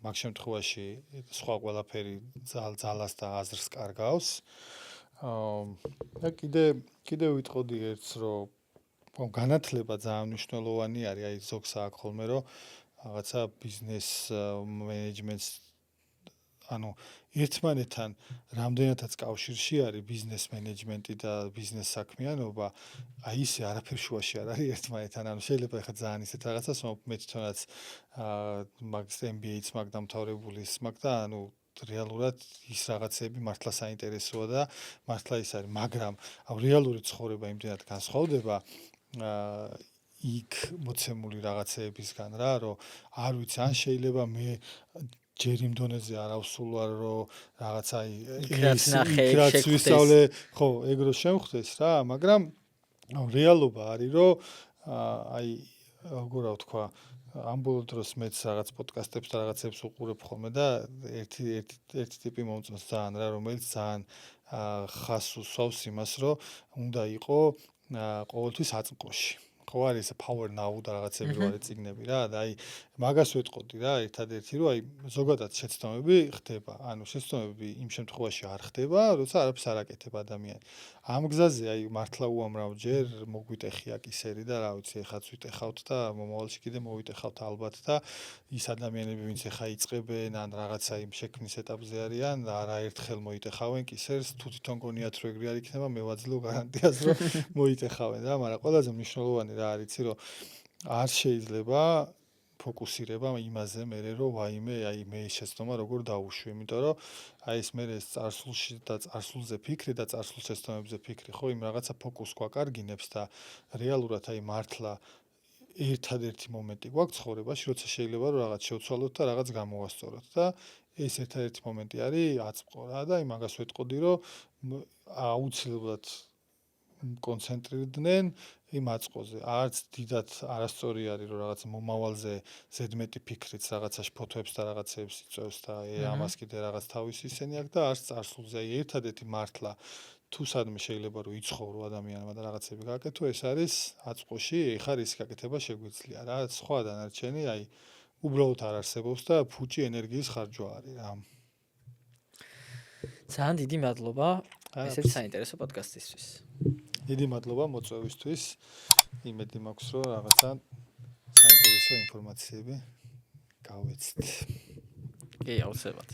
მაგ შემთხვევაში სხვა ყველაფერი ძალას და აზრს კარგავს. და კიდე ვიტყოდი ერთს, რომ განათლება ძალიან მნიშვნელოვანი არის, აი ზოგს აქ ხოლმე რომ რაღაცა ბიზნეს მენეჯმენტს ანუ ერთმანეთთან რამდენადაც კავშირში არის ბიზნეს მენეჯმენტი და ბიზნეს საქმიანობა, აი ისე არაფერ შუაში არ არის ერთმანეთთან. ანუ შეიძლება ახლა ძალიან ისეთ რაღაცას მე თვითონაც მაგის MBA-ც მაგ დამთავრებული მაგ და ანუ რეალურად ის რაღაცები მართლა საინტერესოა და მართლა ის არის, მაგრამ აუ რეალური ცხოვრება იმდენად განსხვავდება იქ მოცემული რაღაცეებისგან რა, რომ არ ვიცი, ან შეიძლება მე ჯერ იმ დონეზე არ ავსულვარ, რომ რაღაცა იქაც ვისწავლე, ხო, ეგრო შემხვდეს რა, მაგრამ რეალობა არის, რომ აი როგორ ვთქვა, ამ ბოლო დროს მეც რაღაც პოდკასტებს და რაღაცებს უყურებ ხოლმე და ერთი ტიპი მომწონს ძალიან რა, რომელიც ძალიან ხას უსვავს იმას, რომ უნდა იყო ყოველთვის აწმყოში. ხო არის power now და რაღაცები რო არის წიგნები რა და აი მაგას ვეთყოდი რა ერთადერთი რომ აი ზოგადად შეცდომები ხდება ანუ შეცდომები იმ შემთხვევაში არ ხდება როცა არაფერს არ აკეთებ ადამიანი ამ გზაზე აი მართლა უამრავ ჯერ მოგვიტეხია კისერი და რა ვიცი ეხაც ვიტეხავთ და მომავალში კიდე მოვიტეხავთ ალბათ და ის ადამიანები ვინც ეხა იწყებენ ან რაღაცა იმ შექმნის ეტაპზე არიან და არაერთხელ მოიტეხავენ კისერს თუ თვითონ გონიათ რომ ეგრე არ იქნება მე ვაძლევ გარანტიას რომ მოიტეხავენ რა მაგრამ ყველაზე მნიშვნელოვანი რა არის იცი რომ არ შეიძლება ფოკუსირება იმაზე მე რომ ვაიმე აი მე შეცდომა როგორ დავუშვი იმიტომ რომ აი ეს მე წარსულში და წარსულზე ფიქრი და წარსულ შეცდომებზე ფიქრი ხო იმ რაღაცა ფოკუსს გვაკარგინებს და რეალურად აი მართლა ერთადერთი მომენტი გვაქვს ცხოვრებაში როცა შეიძლება რომ რაღაც შევცვალოთ და რაღაც გამოვასწოროთ და ეს ერთადერთი მომენტი არის აწმყო რა და აი მაგას ვეთყოდი რომ აუცილებლად კონცენტრირდნენ იმ აწყოზე. არც დიდად არასწორი არის რომ რაღაც მომავალზე ზედმეტი ფიქრიც რაღაცაში ფოთოებს და რაღაცებს იწევს და ამას კიდე რაღაც თავისი ისენი აქვს და არც წარსულზე. აი ერთადერთი მართლა თუ სადმე შეიძლება რომ იცხოვრო ადამიანმა და რაღაცები გააკეთო, ეს არის აწყოში, ეხა რის გაკეთება შეგვიძლია რა. სხვა დანარჩენი აი უბრალოდ არ არსებობს და ფუჭი ენერგიის ხარჯვა არის რა. ძალიან დიდი მადლობა ესეთი საინტერესო პოდკასტისთვის. დიდი მადლობა მოწვევისთვის. იმედი მაქვს რომ რაღაცა საინტერესო ინფორმაციები გავეცით. კი, აუცილებლად.